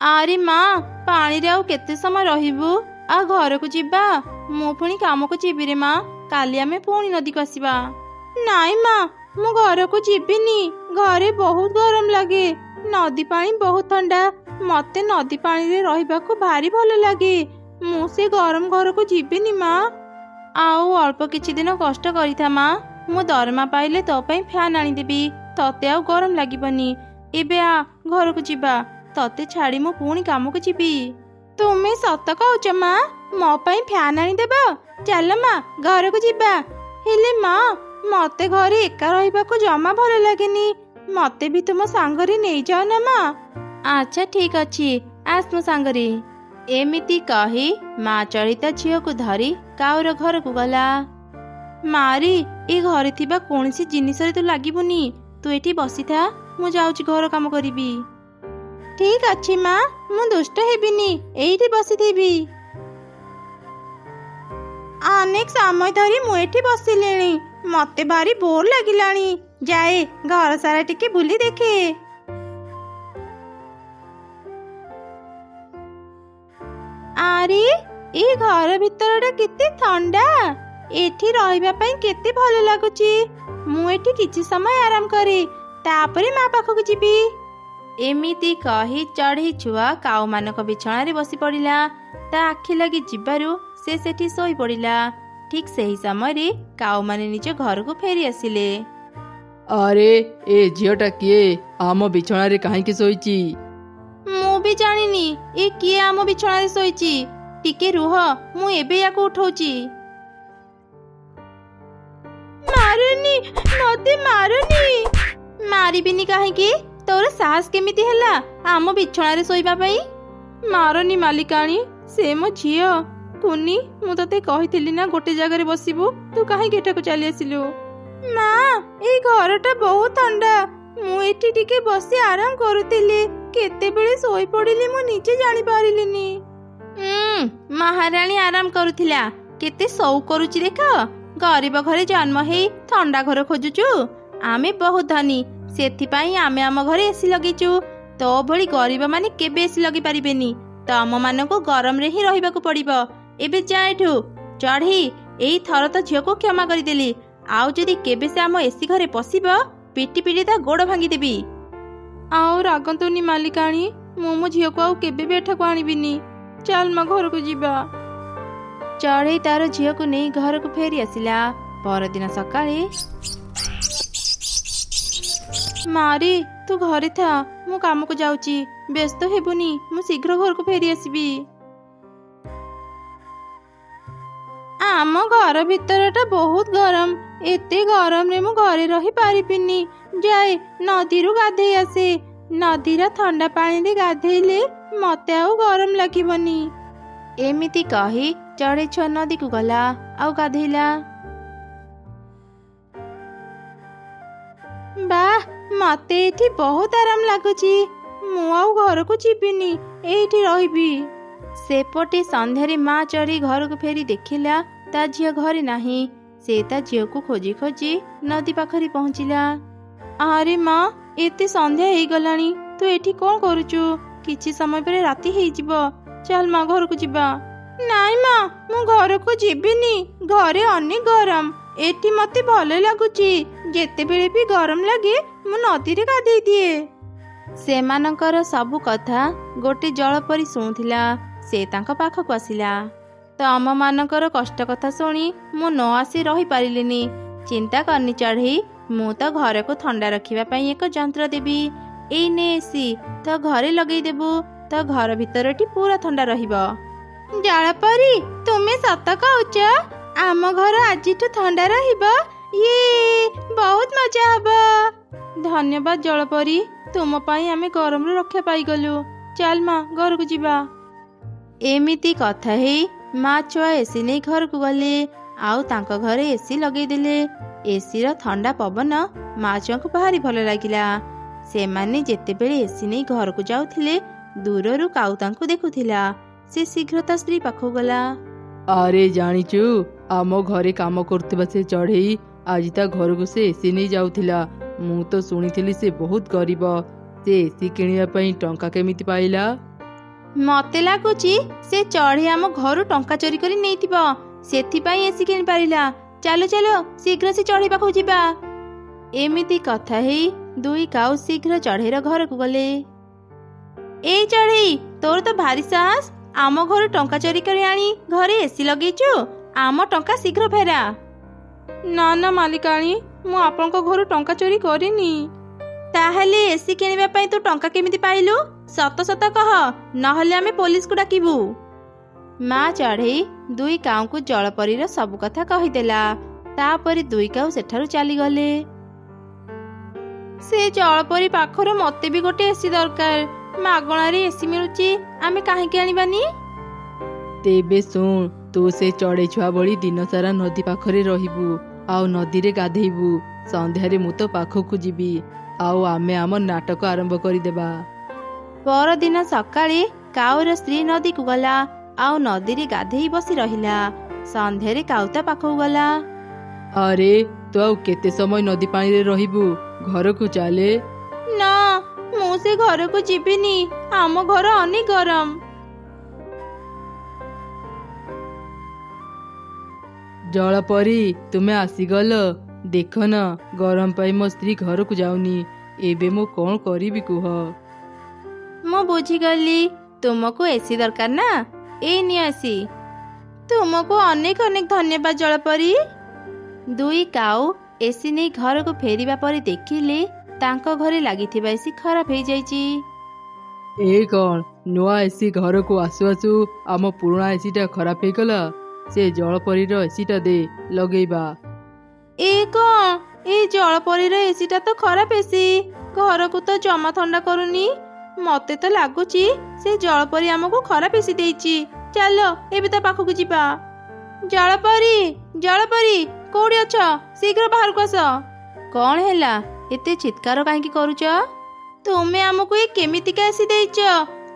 ଆରେ ମା, ପାଣିରେ ଆଉ କେତେ ସମୟ ରହିବୁ? ଆ ଘରକୁ ଯିବା। ମୁଁ ପୁଣି କାମକୁ ଯିବିରେ ମା। କାଲି ଆମେ ପୁଣି ନଦୀକୁ ଆସିବା। ନାଇଁ ମା, ମୁଁ ଘରକୁ ଯିବିନି। ଘରେ ବହୁତ ଗରମ ଲାଗେ। ନଦୀ ପାଣି ବହୁତ ଥଣ୍ଡା। ମତେ ନଦୀ ପାଣିରେ ରହିବାକୁ ଭାରି ଭଲ ଲାଗେ। ମୁଁ ସେ ଗରମ ଘରକୁ ଯିବିନି ମା। ଆଉ ଅଳ୍ପ କିଛି ଦିନ କଷ୍ଟ କରିଥା ମା। ମୁଁ ଦରମା ପାଇଲେ ତୋ ପାଇଁ ଫ୍ୟାନ୍ ଆଣିଦେବି। ତତେ ଆଉ ଗରମ ଲାଗିବନି। ଏବେ ଆ ଘରକୁ ଯିବା। ତତେ ଛାଡ଼ି ମୁଁ ପୁଣି କାମକୁ ଯିବି। ତୁମେ ସତ କହୁଛ ମା? ମୋ ପାଇଁ ଫ୍ୟାନ୍ ଆଣିଦେବ? ଚାଲ ମା, ଘରକୁ ଯିବା। ହେଲେ ମା, ମତେ ଘରେ ଏକା ରହିବାକୁ ଜମା ଭଲ ଲାଗେନି। ମତେ ବି ତୁମ ସାଙ୍ଗରେ ନେଇଯାଅ ନା ମା। ଆଚ୍ଛା ଠିକ ଅଛି, ଆସ ମୋ ସାଙ୍ଗରେ। ଏମିତି କହି ମା ଚଢ଼ି ତା ଝିଅକୁ ଧରି କାଉର ଘରକୁ ଗଲା। ମାରି, ଏ ଘରେ ଥିବା କୌଣସି ଜିନିଷରେ ତୁ ଲାଗିବୁନି। ତୁ ଏଠି ବସିଥା, ମୁଁ ଯାଉଛି ଘର କାମ କରିବି। ଠିକ ଅଛି ମା, ମୁଁ ଦୁଷ୍ଟ ହେବିନି। ଏଇଠି ବସିଥିବି। ଅନେକ ସମୟ ଧରି ମୁଁ ଏଠି ବସିଲିଣି। ମତେ ଭାରି ବୋର ଲାଗିଲାଣି। ଯାଏ ଘର ସାରା ଟିକେ ବୁଲି ଦେଖେ। ଆରେ, ଏ ଘର ଭିତରଟା କେତେ ଥଣ୍ଡା। ଏଠି ରହିବା ପାଇଁ କେତେ ଭଲ ଲାଗୁଛି। ମୁଁ ଏଠି କିଛି ସମୟ ଆରାମ କରେ, ତାପରେ ମା ପାଖକୁ ଯିବି। ଏମିତି କହି ଚଢ଼େଇ ଛୁଆ କାଉମାନଙ୍କ ବିଛଣାରେ ବସି ପଡ଼ିଲା। ତା ଆଖି ଲାଗି ଯିବାରୁ ସେ ସେଠି ଶୋଇ ପଡ଼ିଲା। ଠିକ ସେହି ସମୟରେ କାଉମାନେ ନିଜ ଘରକୁ ଫେରି ଆସିଲେ। ଆରେ, ଏ ଝିଅଟା କିଏ? ଆମ ବିଛଣାରେ କାହିଁକି ଶୋଇଛି? ମୁଁ ବି ଜାଣିନି ଏ କିଏ ଆମ ବିଛଣାରେ ଶୋଇଛି। ଟିକେ ରୁହ, ମୁଁ ଏବେ ୟାକୁ ଉଠଉଛି। ମାରନି, ମତେ ମାରନି। ମାରିବିନି କାହିଁକି? ତୋର ସାହସ କେମିତି ହେଲା ଆମ ବିଛଣାରେ ଶୋଇବା ପାଇଁ? ମାରନି ମାଲିକାଣୀ, ସେ ମୋ ଝିଅ। କୁନି, ମୁଁ ତତେ କହିଥିଲି ନା ଗୋଟେ ଜାଗାରେ ବସିବୁ। ତୁ କାହିଁକି ଏଠାକୁ ଚାଲି ଆସିଲୁ? ମା, ଏଇ ଘରଟା ବହୁତ ଥଣ୍ଡା। ମୁଁ ଏଠି ଟିକେ ବସି ଆରାମ କରୁଥିଲି। କେତେବେଳେ ଶୋଇ ପଡ଼ିଲି ମୁଁ ନିଜେ ଜାଣିପାରିଲିନି। ମହାରାଣୀ ଆରାମ କରୁଥିଲା। କେତେ ସଉକ କରୁଛି ଦେଖ। ଗରିବ ଘରେ ଜନ୍ମ ହେଇ ଥଣ୍ଡା ଘର ଖୋଜୁଛୁ। ଆମେ ବହୁତ ଧନୀ, ସେଥିପାଇଁ ଆମେ ଆମ ଘରେ ଏସି ଲଗେଇଛୁ। ତୋ ଭଳି ଗରିବ ମାନେ କେବେ ଏସି ଲଗେଇ ପାରିବେନି। ତମ ମାନଙ୍କୁ ଗରମରେ ହିଁ ରହିବାକୁ ପଡ଼ିବ। ଏବେ ଯା ଏଠୁ। ଚଢ଼େଇ, ଏଇ ଥର ତ ଝିଅକୁ କ୍ଷମା କରିଦେଲି। ଆଉ ଯଦି କେବେ ସେ ଆମ ଏସି ଘରେ ପଶିବ, ପିଟି ପିଟି ତା ଗୋଡ଼ ଭାଙ୍ଗିଦେବି। ଆଉ ରାଗନ୍ତୁନି ମାଲିକାଣୀ, ମୁଁ ମୋ ଝିଅକୁ ଆଉ କେବେ ବି ଏଠାକୁ ଆଣିବିନି। ଚାଲ ମା, ଘରକୁ ଯିବା। ଚଢ଼େଇ ତାର ଝିଅକୁ ନେଇ ଘରକୁ ଫେରି ଆସିଲା। ପରଦିନ ସକାଳେ, ମାରି, ତୁ ଘରେ ଥା, ମୁଁ କାମକୁ ଯାଉଛି। ବ୍ୟସ୍ତ ହେବୁନି, ମୁଁ ଶୀଘ୍ର ଘରକୁ ଫେରି ଆସିବି। ଆମ ଘର ଭିତରଟା ବହୁତ ଗରମ। ଏତେ ଗରମରେ ମୁଁ ଘରେ ରହିପାରିବିନି। ଯାଏ ନଦୀରୁ ଗାଧେଇ ଆସେ। ନଦୀର ଥଣ୍ଡା ପାଣିରେ ଗାଧେଇଲେ ମତେ ଆଉ ଗରମ ଲାଗିବନି। ଏମିତି କହି ଚଢ଼େଇ ଛୁଆ ନଦୀକୁ ଗଲା ଆଉ ଗାଧେଇଲା। ବାଃ, ମତେ ଏଠି ବହୁତ ଆରାମ ଲାଗୁଛି। ମୁଁ ଆଉ ଘରକୁ ଯିବିନି, ଏଇଠି ରହିବି। ସେପଟେ ସନ୍ଧ୍ୟାରେ ମା ଚଢ଼େଇ ଘରକୁ ଫେରି ଦେଖିଲା ତା ଝିଅ ଘରେ ନାହିଁ। ସେ ତା ଝିଅକୁ ଖୋଜି ଖୋଜି ନଦୀ ପାଖରେ ପହଞ୍ଚିଲା। ଆରେ ମା, ଏତେ ସନ୍ଧ୍ୟା ହେଇଗଲାଣି। ତୁ ଏଠି କ'ଣ କରୁଛୁ? କିଛି ସମୟ ପରେ ରାତି ହେଇଯିବ। ଚାଲ ମା, ଘରକୁ ଯିବା। ନାଇଁ ମା, ମୁଁ ଘରକୁ ଯିବିନି। ଘରେ ଅନେକ ଗରମ। ଏଠି ମତେ ଭଲ ଲାଗୁଛି। ଯେତେବେଳେ ବି ଗରମ ଲାଗେ ମୁଁ ନଦୀରେ ଗାଧେଇ ଦିଏ। ସେମାନଙ୍କର ସବୁ କଥା ଗୋଟେ ଜଳ ପରି ଶୁଣୁଥିଲା। ସେ ତାଙ୍କ ପାଖକୁ ଆସିଲା। ତମମାନଙ୍କର କଷ୍ଟ କଥା ଶୁଣି ମୁଁ ନ ଆସି ରହିପାରିଲିନି। ଚିନ୍ତା କରନି ଚଢ଼େଇ, ମୁଁ ତ ଘରକୁ ଥଣ୍ଡା ରଖିବା ପାଇଁ ଏକ ଯନ୍ତ୍ର ଦେବି। ଏଇ ନେ ଏସି, ତ ଘରେ ଲଗେଇଦେବୁ। ତ ଘର ଭିତରଟି ପୁରା ଥଣ୍ଡା ରହିବ। ଜଳପରି, ତୁମେ ସତ କହୁଛ? ଆମ ଘର ଆଜିଠୁ ଥଣ୍ଡା ରହିବ? ଇଏ, ବହୁତ ମଜା ହବ। ଧନ୍ୟବାଦ ଜଳପରି, ତୁମ ପାଇଁ ଆମେ ଗରମରୁ ରକ୍ଷା ପାଇଗଲୁ। ଚାଲ ମା, ଘରକୁ ଯିବା। ଏମିତି କଥା ହେଇ ମା ଛୁଆ ଏସି ନେଇ ଘରକୁ ଗଲେ ଆଉ ତାଙ୍କ ଘରେ ଏସି ଲଗେଇଦେଲେ। ଏସିର ଥଣ୍ଡା ପବନ ମା ଛୁଆଙ୍କୁ ଭାରି ଭଲ ଲାଗିଲା। ସେମାନେ ଯେତେବେଳେ ଏସି ନେଇ ଘରକୁ ଯାଉଥିଲେ, ଦୂରରୁ କାଉ ତାଙ୍କୁ ଦେଖୁଥିଲା। ସେ ଶୀଘ୍ର ତା ସ୍ତ୍ରୀ ପାଖକୁ ଗଲା। ଆରେ ଜାଣିଛୁ, ଆମ ଘରେ କାମ କରୁଥିବା ସେ ଚଢ଼େଇ ଆଜି ତା ଘରକୁ ସେ ଏସି ନେଇ ଯାଉଥିଲା। ମୁଁ ତ ଶୁଣିଥିଲି ସେ ବହୁତ ଗରିବ। ସେ ଏସି କିଣିବା ପାଇଁ ଟଙ୍କା କେମିତି ପାଇଲା? ମତେ ଲାଗୁଛି ସେ ଚଢ଼େଇ ଆମ ଘରୁ ଟଙ୍କା ଚୋରି କରି ନେଇଥିବ, ସେଥିପାଇଁ ଏସି କିଣି ପାରିଲା। ଚାଲ ଚାଲ ଶୀଘ୍ର ସେ ଚଢ଼େଇ ପାଖକୁ ଯିବା। ଏମିତି କଥା ହେଇ ଦୁଇ କାଉ ଶୀଘ୍ର ଚଢ଼େଇର ଘରକୁ ଗଲେ। ଏଇ ଚଢ଼େଇ, ତୋର ତ ଭାରି ସାହସ, ଆମ ଘରୁ ଟଙ୍କା ଚୋରି କରି ଆଣି ଘରେ ଏସି ଲଗେଇଛୁ। ଆମ ଟଙ୍କା ଶୀଘ୍ର ଫେରା। ନା ନା ମାଲିକାଣୀ, ମୁଁ ଆପଣଙ୍କ ଘରୁ ଟଙ୍କା ଚୋରି କରିନି। ତାହେଲେ ଏସି କିଣିବା ପାଇଁ ତୁ ଟଙ୍କା କେମିତି ପାଇଲୁ? ସତ ସତ କହ, ନହେଲେ ଆମେ ପୋଲିସକୁ ଡାକିବୁ। ମା ଚଢ଼େଇ ଦୁଇ କାଉଙ୍କୁ ଜଳପରୀର ସବୁ କଥା କହିଦେଲା। ତାପରେ ଦୁଇ କାଉ ସେଠାରୁ ଚାଲିଗଲେ। ସେ ଜଳପରୀ ପାଖରୁ ମତେ ବି ଗୋଟେ ଏସି ଦରକାର। ମାଗଣାରେ ଏସି ମିଳୁଛି, ଆମେ କାହିଁକି ଆଣିବାନି? ତେବେ ଶୁଣ, ତୁ ସେ ଚଢ଼େଇ ଛୁଆ ଭଳି ଦିନସାରା ନଦୀ ପାଖରେ ରହିବୁ ଆଉ ନଦୀରେ ଗାଧେଇବୁ। ସନ୍ଧ୍ୟାରେ ମୁଁ ତ ପାଖକୁ ଯିବି ଆଉ ଆମେ ଆମ ନାଟକ ଆରମ୍ଭ କରିଦେବା। ପରଦିନ ସକାଳେ କାଉର ସ୍ତ୍ରୀ ନଦୀକୁ ଗଲା ଆଉ ନଦୀରେ ଗାଧେଇ ବସି ରହିଲା। ସନ୍ଧ୍ୟାରେ କାଉ ତା ପାଖକୁ ଗଲା। ଆରେ ତୁ ଆଉ କେତେ ସମୟ ନଦୀ ପାଣିରେ ରହିବୁ? ଘରକୁ ଚାଲେ। ନା, ମୁଁ ସେ ଘରକୁ ଯିବିନି। ଆମ ଘର ଅନେକ ଗରମ। ଜଳପରୀ, ତୁମେ ଆସିଗଲ। ଦେଖ ନା, ଗରମ ପାଇଁ ମୋ ସ୍ତ୍ରୀ ଘରକୁ ଯାଉନି। ଏବେ ମୁଁ କ'ଣ କରିବି କୁହ? ମୁଁ ବୁଝିଗଲି, ତୁମକୁ ଏସି ଦରକାର ନା? ଏଇ ନିଅ ଏସି। ତୁମକୁ ଅନେକ ଅନେକ ଧନ୍ୟବାଦ ଜଳପରୀ। ଦୁଇ କାଉ ଏସି ନେଇ ଘରକୁ ଫେରିବା ପରେ ଦେଖିଲେ ତାଙ୍କ ଘରେ ଲାଗିଥିବା ଏସି ଖରାପ ହେଇଯାଇଛି। ଏ କ'ଣ, ନୂଆ ଏସି ଘରକୁ ଆସୁ ଆସୁ ଆମ ପୁରୁଣା ଏସିଟା ଖରାପ ହେଇଗଲା? ସେ ଜଳପରୀର ଏସିଟା ଦେ, ଲଗେଇବା। ଏ କ'ଣ, ଏଇ ଜଳପରୀର ଏସିଟା ତ ଖରାପ ଏସି। ଘରକୁ ତ ଜମା ଥଣ୍ଡା କରୁନି। ମତେ ତ ଲାଗୁଛି ସେ ଜଳପରୀ ଆମକୁ ଖରାପ ଏସି ଦେଇଛି। ଚାଲ ଏବେ ତା ପାଖକୁ ଯିବା। ଜଳପରୀ, ଜଳପରୀ, କୋଉଠି ଅଛ? ଶୀଘ୍ର ବାହାରକୁ ଆସ। କ'ଣ ହେଲା? ଏତେ ଚିତ୍କାର କାହିଁକି କରୁଛ? ତୁମେ ଆମକୁ ଏ କେମିତିକା ଏସି ଦେଇଛ?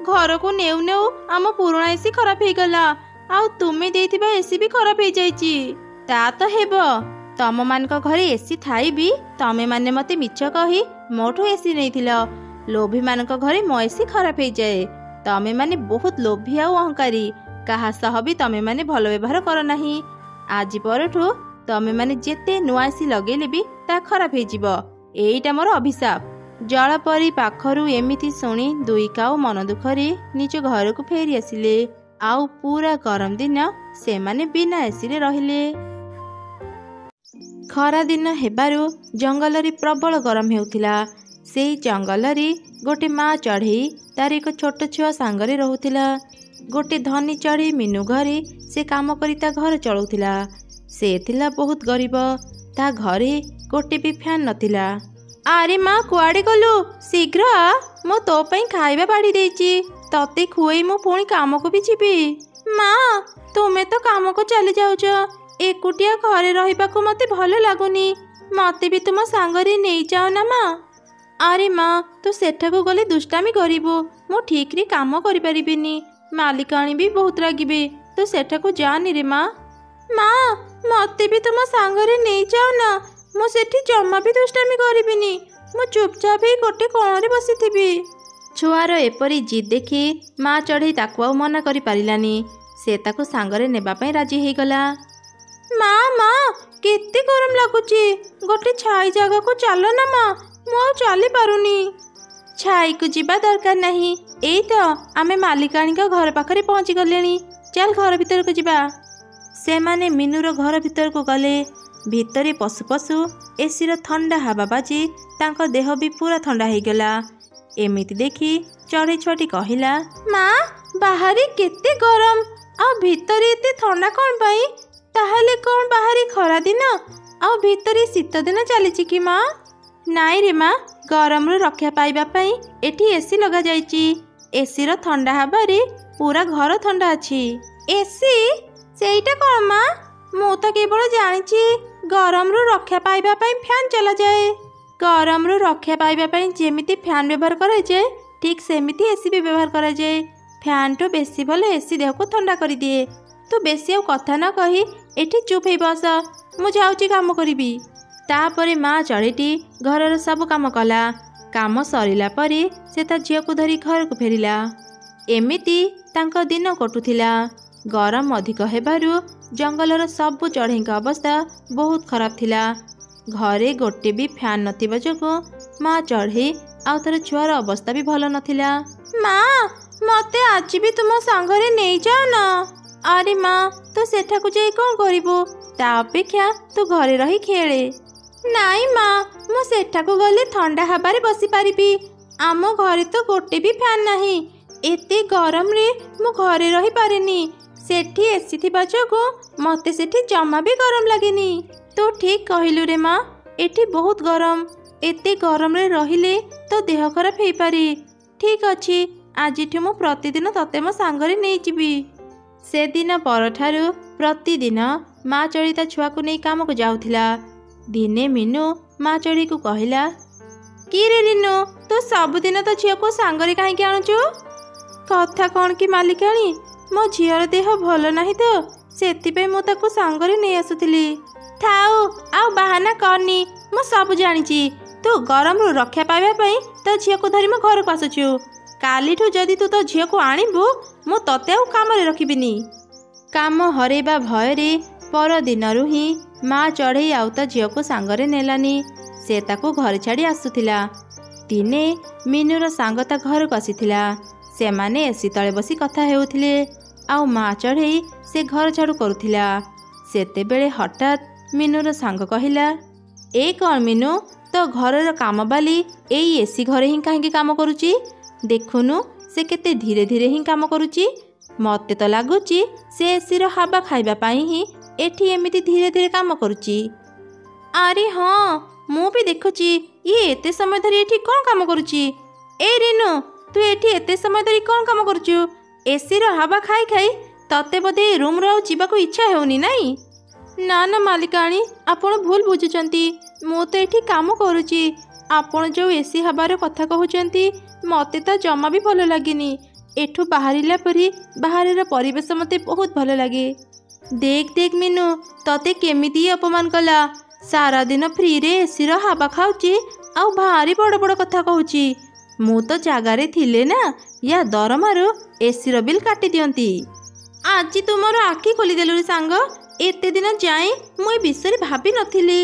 ଘରକୁ ନେଉ ନେଉ ଆମ ପୁରୁଣା ଏସି ଖରାପ ହେଇଗଲା, ଆଉ ତୁମେ ଦେଇଥିବା ଏସି ବି ଖରାପ ହେଇଯାଇଛି। ତା ତ ହେବ, ତମମାନଙ୍କ ଘରେ ଏସି ଥାଇ ବି ତମେ ମାନେ ମତେ ମିଛ କହି ମୋଠୁ ଏସି ନେଇଥିଲ। ଲୋଭୀ ମାନଙ୍କ ଘରେ ମୋ ଏସି ଖରାପ ହେଇଯାଏ। ତମେ ମାନେ ବହୁତ ଲୋଭୀ ଆଉ ଅହଙ୍କାରୀ। କାହା ସହ ବି ତମେ ମାନେ ଭଲ ବ୍ୟବହାର କର ନାହିଁ। ଆଜି ପରଠୁ ତମେ ମାନେ ଯେତେ ନୂଆ ଏସି ଲଗେଇଲେ ବି ତା ଖରାପ ହେଇଯିବ। ଏଇଟା ମୋର ଅଭିଶାପ। ଜଳପରୀ ପାଖରୁ ଏମିତି ଶୁଣି ଦୁଇ କାଉ ମନ ଦୁଃଖରେ ନିଜ ଘରକୁ ଫେରି ଆସିଲେ ଆଉ ପୁରା ଗରମ ଦିନ ସେମାନେ ବିନା ଏସିରେ ରହିଲେ। ଖରା ଦିନ ହେବାରୁ ଜଙ୍ଗଲରେ ପ୍ରବଳ ଗରମ ହେଉଥିଲା। ସେଇ ଜଙ୍ଗଲରେ ଗୋଟେ ମା ଚଢ଼େଇ ତାର ଏକ ଛୋଟ ଛୁଆ ସାଙ୍ଗରେ ରହୁଥିଲା। ଗୋଟେ ଧନୀ ଚଢ଼େଇ ମିନୁ ଘରେ ସେ କାମ କରି ତା ଘର ଚଳାଉଥିଲା। ସେ ଥିଲା ବହୁତ ଗରିବ। ତା ଘରେ ଗୋଟେ ବି ଫ୍ୟାନ୍ ନଥିଲା। ଆରେ ମା, କୁଆଡ଼େ ଗଲୁ? ଶୀଘ୍ର ଆ, ମୁଁ ତୋ ପାଇଁ ଖାଇବା ବାଢ଼ି ଦେଇଛି। ତତେ ଖୁଏଇ ମୁଁ ପୁଣି କାମକୁ ବି ଯିବି। ମା, ତୁମେ ତ କାମକୁ ଚାଲି ଯାଉଛ। ଏକୁଟିଆ ଘରେ ରହିବାକୁ ମତେ ଭଲ ଲାଗୁନି। ମତେ ବି ତୁମ ସାଙ୍ଗରେ ନେଇଯାଅ ନା ମା। ଆରେ ମା, ତୁ ସେଠାକୁ ଗଲେ ଦୁଷ୍ଟାମି କରିବୁ। ମୁଁ ଠିକରେ କାମ କରିପାରିବିନି। ମାଲିକାଣୀ ବି ବହୁତ ରାଗିବେ। ତୁ ସେଠାକୁ ଯାନି ରେ ମା। ମା, ମତେ ବି ତୁମ ସାଙ୍ଗରେ ନେଇଯାଅ ନା। ମୁଁ ସେଠି ଜମା ବି ଦୁଷ୍ଟାମି କରିବିନି। ମୁଁ ଚୁପଚାପ ହେଇ ଗୋଟେ କୋଣରେ ବସିଥିବି। ଛୁଆର ଏପରି ଜିଦ୍ ଦେଖି ମା ଚଢ଼େଇ ତାକୁ ଆଉ ମନା କରିପାରିଲାନି। ସେ ତାକୁ ସାଙ୍ଗରେ ନେବା ପାଇଁ ରାଜି ହେଇଗଲା। ମା, ମା, କେତେ ଗରମ ଲାଗୁଛି। ଗୋଟେ ଛାଇ ଜାଗାକୁ ଚାଲ ନା ମା। ମୁଁ ଆଉ ଚାଲି ପାରୁନି। ଛାଇକୁ ଯିବା ଦରକାର ନାହିଁ। ଏଇ ତ ଆମେ ମାଲିକାଣୀଙ୍କ ଘର ପାଖରେ ପହଞ୍ଚି ଗଲେଣି। ଚାଲ ଘର ଭିତରକୁ ଯିବା। ସେମାନେ ମିନୁର ଘର ଭିତରକୁ ଗଲେ। ଭିତରେ ପଶୁ ପଶୁ ଏସିର ଥଣ୍ଡା ହାବା ବାଜି ତାଙ୍କ ଦେହ ବି ପୁରା ଥଣ୍ଡା ହେଇଗଲା। ଏମିତି ଦେଖି ଚଢ଼େଇ ଛୁଆଟି କହିଲା, ମା, ବାହାରେ କେତେ ଗରମ ଆଉ ଭିତରେ ଏତେ ଥଣ୍ଡା କ'ଣ ପାଇଁ? ତାହେଲେ କ'ଣ ବାହାରେ ଖରା ଦିନ ଆଉ ଭିତରେ ଶୀତ ଦିନ ଚାଲିଛି କି ମା? ନାଇଁ ରେ ମା, ଗରମରୁ ରକ୍ଷା ପାଇବା ପାଇଁ ଏଠି ଏସି ଲଗାଯାଇଛି। ଏସିର ଥଣ୍ଡା ହାବାରେ ପୁରା ଘର ଥଣ୍ଡା ଅଛି। ଏସି? ସେଇଟା କ'ଣ ମା? ମୁଁ ତ କେବଳ ଜାଣିଛି ଗରମରୁ ରକ୍ଷା ପାଇବା ପାଇଁ ଫ୍ୟାନ୍ ଚଲାଯାଏ। ଗରମରୁ ରକ୍ଷା ପାଇବା ପାଇଁ ଯେମିତି ଫ୍ୟାନ୍ ବ୍ୟବହାର କରାଯାଏ, ଠିକ୍ ସେମିତି ଏସି ବି ବ୍ୟବହାର କରାଯାଏ। ଫ୍ୟାନ୍ଠୁ ବେଶୀ ଭଲ ଏସି ଦେହକୁ ଥଣ୍ଡା କରିଦିଏ। ତୁ ବେଶୀ ଆଉ କଥା ନ କହି ଏଠି ଚୁପ୍ ହେଇ ବସ। ମୁଁ ଯାଉଛି କାମ କରିବି। ତାପରେ ମା ଚଢ଼େଇଟି ଘରର ସବୁ କାମ କଲା। କାମ ସରିଲା ପରେ ସେ ତା ଝିଅକୁ ଧରି ଘରକୁ ଫେରିଲା। ଏମିତି ତାଙ୍କ ଦିନ କଟୁଥିଲା। ଗରମ ଅଧିକ ହେବାରୁ ଜଙ୍ଗଲର ସବୁ ଚଢ଼େଇଙ୍କ ଅବସ୍ଥା ବହୁତ ଖରାପ ଥିଲା। ଘରେ ଗୋଟେ ବି ଫ୍ୟାନ୍ ନଥିବା ଯୋଗୁଁ ମା ଚଢ଼େଇ ଆଉ ତାର ଛୁଆର ଅବସ୍ଥା ବି ଭଲ ନଥିଲା। ମା, ମତେ ଆଜି ବି ତୁମ ସାଙ୍ଗରେ ନେଇଯାଅ ନା। ଆରେ ମା, ତୁ ସେଠାକୁ ଯାଇ କ'ଣ କରିବୁ? ତା ଅପେକ୍ଷା ତୁ ଘରେ ରହି ଖେଳେ। ନାଇଁ ମା, ମୁଁ ସେଠାକୁ ଗଲେ ଥଣ୍ଡା ହାବାରେ ବସିପାରିବି। ଆମ ଘରେ ତ ଗୋଟେ ବି ଫ୍ୟାନ୍ ନାହିଁ। ଏତେ ଗରମରେ ମୁଁ ଘରେ ରହିପାରେନି। ସେଠି ଏସି ଥିବା ଯୋଗୁଁ ମତେ ସେଠି ଜମା ବି ଗରମ ଲାଗେନି। ତୁ ଠିକ୍ କହିଲୁ ରେ ମା, ଏଠି ବହୁତ ଗରମ। ଏତେ ଗରମରେ ରହିଲେ ତ ଦେହ ଖରାପ ହେଇପାରେ। ଠିକ୍ ଅଛି, ଆଜିଠୁ ମୁଁ ପ୍ରତିଦିନ ତତେ ମୋ ସାଙ୍ଗରେ ନେଇଯିବି। ସେଦିନ ପରଠାରୁ ପ୍ରତିଦିନ ମା ଚଢ଼େଇ ତା ଛୁଆକୁ ନେଇ କାମକୁ ଯାଉଥିଲା। ଦିନେ ମିନୁ ମା ଚଢ଼େଇକୁ କହିଲା, କିରେ ରିନୁ, ତୁ ସବୁଦିନ ତ ଝିଅକୁ ସାଙ୍ଗରେ କାହିଁକି ଆଣୁଛୁ? କଥା କ'ଣ କି ମାଲିକାଣୀ, ମୋ ଝିଅର ଦେହ ଭଲ ନାହିଁ ତ, ସେଥିପାଇଁ ମୁଁ ତାକୁ ସାଙ୍ଗରେ ନେଇ ଆସୁଥିଲି। ଥାଉ, ଆଉ ବାହାନା କରନି। ମୁଁ ସବୁ ଜାଣିଛି। ତୁ ଗରମରୁ ରକ୍ଷା ପାଇବା ପାଇଁ ତୋ ଝିଅକୁ ଧରି ମୋ ଘରକୁ ଆସୁଛୁ। କାଲିଠୁ ଯଦି ତୁ ତୋ ଝିଅକୁ ଆଣିବୁ, ମୁଁ ତତେ ଆଉ କାମରେ ରଖିବିନି। କାମ ହରେଇବା ଭୟରେ ପରଦିନରୁ ହିଁ ମା ଚଢ଼େଇ ଆଉ ତା ଝିଅକୁ ସାଙ୍ଗରେ ନେଲାନି। ସେ ତାକୁ ଘରେ ଛାଡ଼ି ଆସୁଥିଲା। ଦିନେ ମିନୁର ସାଙ୍ଗ ତା ଘରକୁ ଆସିଥିଲା। ସେମାନେ ଏସି ତଳେ ବସି କଥା ହେଉଥିଲେ, ଆଉ ମା ଚଢ଼େଇ ସେ ଘର ଝାଡ଼ୁ କରୁଥିଲା। ସେତେବେଳେ ହଠାତ୍ ମିନୁର ସାଙ୍ଗ କହିଲା, ଏ କ'ଣ ମିନୁ, ତୋ ଘରର କାମବାଲି ଏଇ ଏସି ଘରେ ହିଁ କାହିଁକି କାମ କରୁଛି? ଦେଖୁନୁ, ସେ କେତେ ଧୀରେ ଧୀରେ ହିଁ କାମ କରୁଛି। ମତେ ତ ଲାଗୁଛି ସେ ଏସିର ହାବା ଖାଇବା ପାଇଁ ହିଁ ଏଠି ଏମିତି ଧୀରେ ଧୀରେ କାମ କରୁଛି। ଆରେ ହଁ, ମୁଁ ବି ଦେଖୁଛି ଇଏ ଏତେ ସମୟ ଧରି ଏଠି କ'ଣ କାମ କରୁଛି। ଏଇ ରିନୁ, ତୁ ଏଠି ଏତେ ସମୟ ଧରି କ'ଣ କାମ କରୁଛୁ? ଏସିର ହାବା ଖାଇ ଖାଇ ତତେ ବୋଧେ ଏ ରୁମ୍ରୁ ଆଉ ଯିବାକୁ ଇଚ୍ଛା ହେଉନି, ନାଇଁ? ନା ନା ମାଲିକାଣୀ, ଆପଣ ଭୁଲ ବୁଝୁଛନ୍ତି। ମୁଁ ତ ଏଠି କାମ କରୁଛି। ଆପଣ ଯେଉଁ ଏସି ହାବାର କଥା କହୁଛନ୍ତି, ମତେ ତା ଜମା ବି ଭଲ ଲାଗେନି। ଏଠୁ ବାହାରିଲା ପରେ ବାହାରର ପରିବେଶ ମତେ ବହୁତ ଭଲ ଲାଗେ। ଦେଖ ଦେଖ ମିନୁ, ତତେ କେମିତି ଅପମାନ କଲା। ସାରା ଦିନ ଫ୍ରିରେ ଏସିର ହାବା ଖାଉଛି ଆଉ ଭାରି ବଡ଼ ବଡ଼ କଥା କହୁଛି। ମୁଁ ତ ଜାଗାରେ ଥିଲେ ନା, ୟା ଦରମାରୁ ଏସିର ବିଲ୍ କାଟି ଦିଅନ୍ତି। ଆଜି ତୁମର ଆଖି ଖୋଲିଦେଲୁ ସାଙ୍ଗ। ଏତେ ଦିନ ଯାଏଁ ମୁଁ ଏ ବିଷୟରେ ଭାବି ନଥିଲି।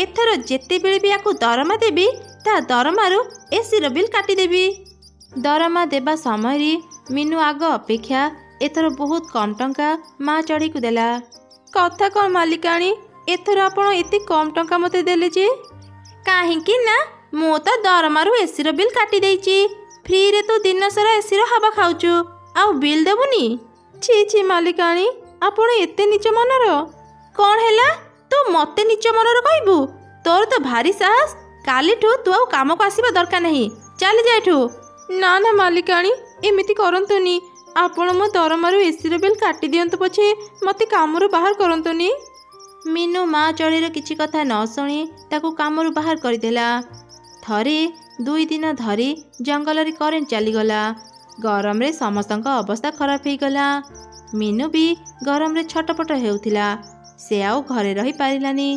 ଏଥର ଯେତେବେଳେ ବି ୟାକୁ ଦରମା ଦେବି, ତା ଦରମାରୁ ଏସିର ବିଲ୍ କାଟିଦେବି। ଦରମା ଦେବା ସମୟରେ ମିନୁ ଆଗ ଅପେକ୍ଷା ଏଥର ବହୁତ କମ୍ ଟଙ୍କା ମା ଚଢ଼େଇକୁ ଦେଲା। କଥା କ'ଣ ମାଲିକାଣୀ, ଏଥର ଆପଣ ଏତେ କମ୍ ଟଙ୍କା ମୋତେ ଦେଲେ ଯେ? କାହିଁକି ନା ମୁଁ ତ ଦରମାରୁ ଏସିର ବିଲ୍ କାଟି ଦେଇଛି। ଫ୍ରିରେ ତୁ ଦିନସାରା ଏସିର ହାବା ଖାଉଛୁ, ଆଉ ବିଲ୍ ଦେବୁନି? ଛି ଛି ମାଲିକାଣୀ, ଆପଣ ଏତେ ନିଚ ମନର। କ'ଣ ହେଲା, ତୁ ମୋତେ ନିଚ ମନର କହିବୁ? ତୋର ତ ଭାରି ସାହସ। କାଲିଠୁ ତୁ ଆଉ କାମକୁ ଆସିବା ଦରକାର ନାହିଁ। ଚାଲିଯା ଏଠୁ। ନା ନା ମାଲିକାଣୀ, ଏମିତି କରନ୍ତୁନି। ଆପଣ ମୋ ଦରମାରୁ ଏସିର ବିଲ୍ କାଟି ଦିଅନ୍ତୁ ପଛେ ମୋତେ କାମରୁ ବାହାର କରନ୍ତୁନି। ମିନୁ ମା ଚଢ଼େଇର କିଛି କଥା ନ ଶୁଣି ତାକୁ କାମରୁ ବାହାର କରିଦେଲା। ଥରେ 2 ଦିନ ଧରି ଜଙ୍ଗଲରେ କରେଣ୍ଟ ଚାଲିଗଲା। ଗରମରେ ସମସ୍ତଙ୍କ ଅବସ୍ଥା ଖରାପ ହେଇଗଲା। ମିନୁ ବି ଗରମରେ ଛଟପଟ ହେଉଥିଲା। ସେ ଆଉ ଘରେ ରହିପାରିଲାନି,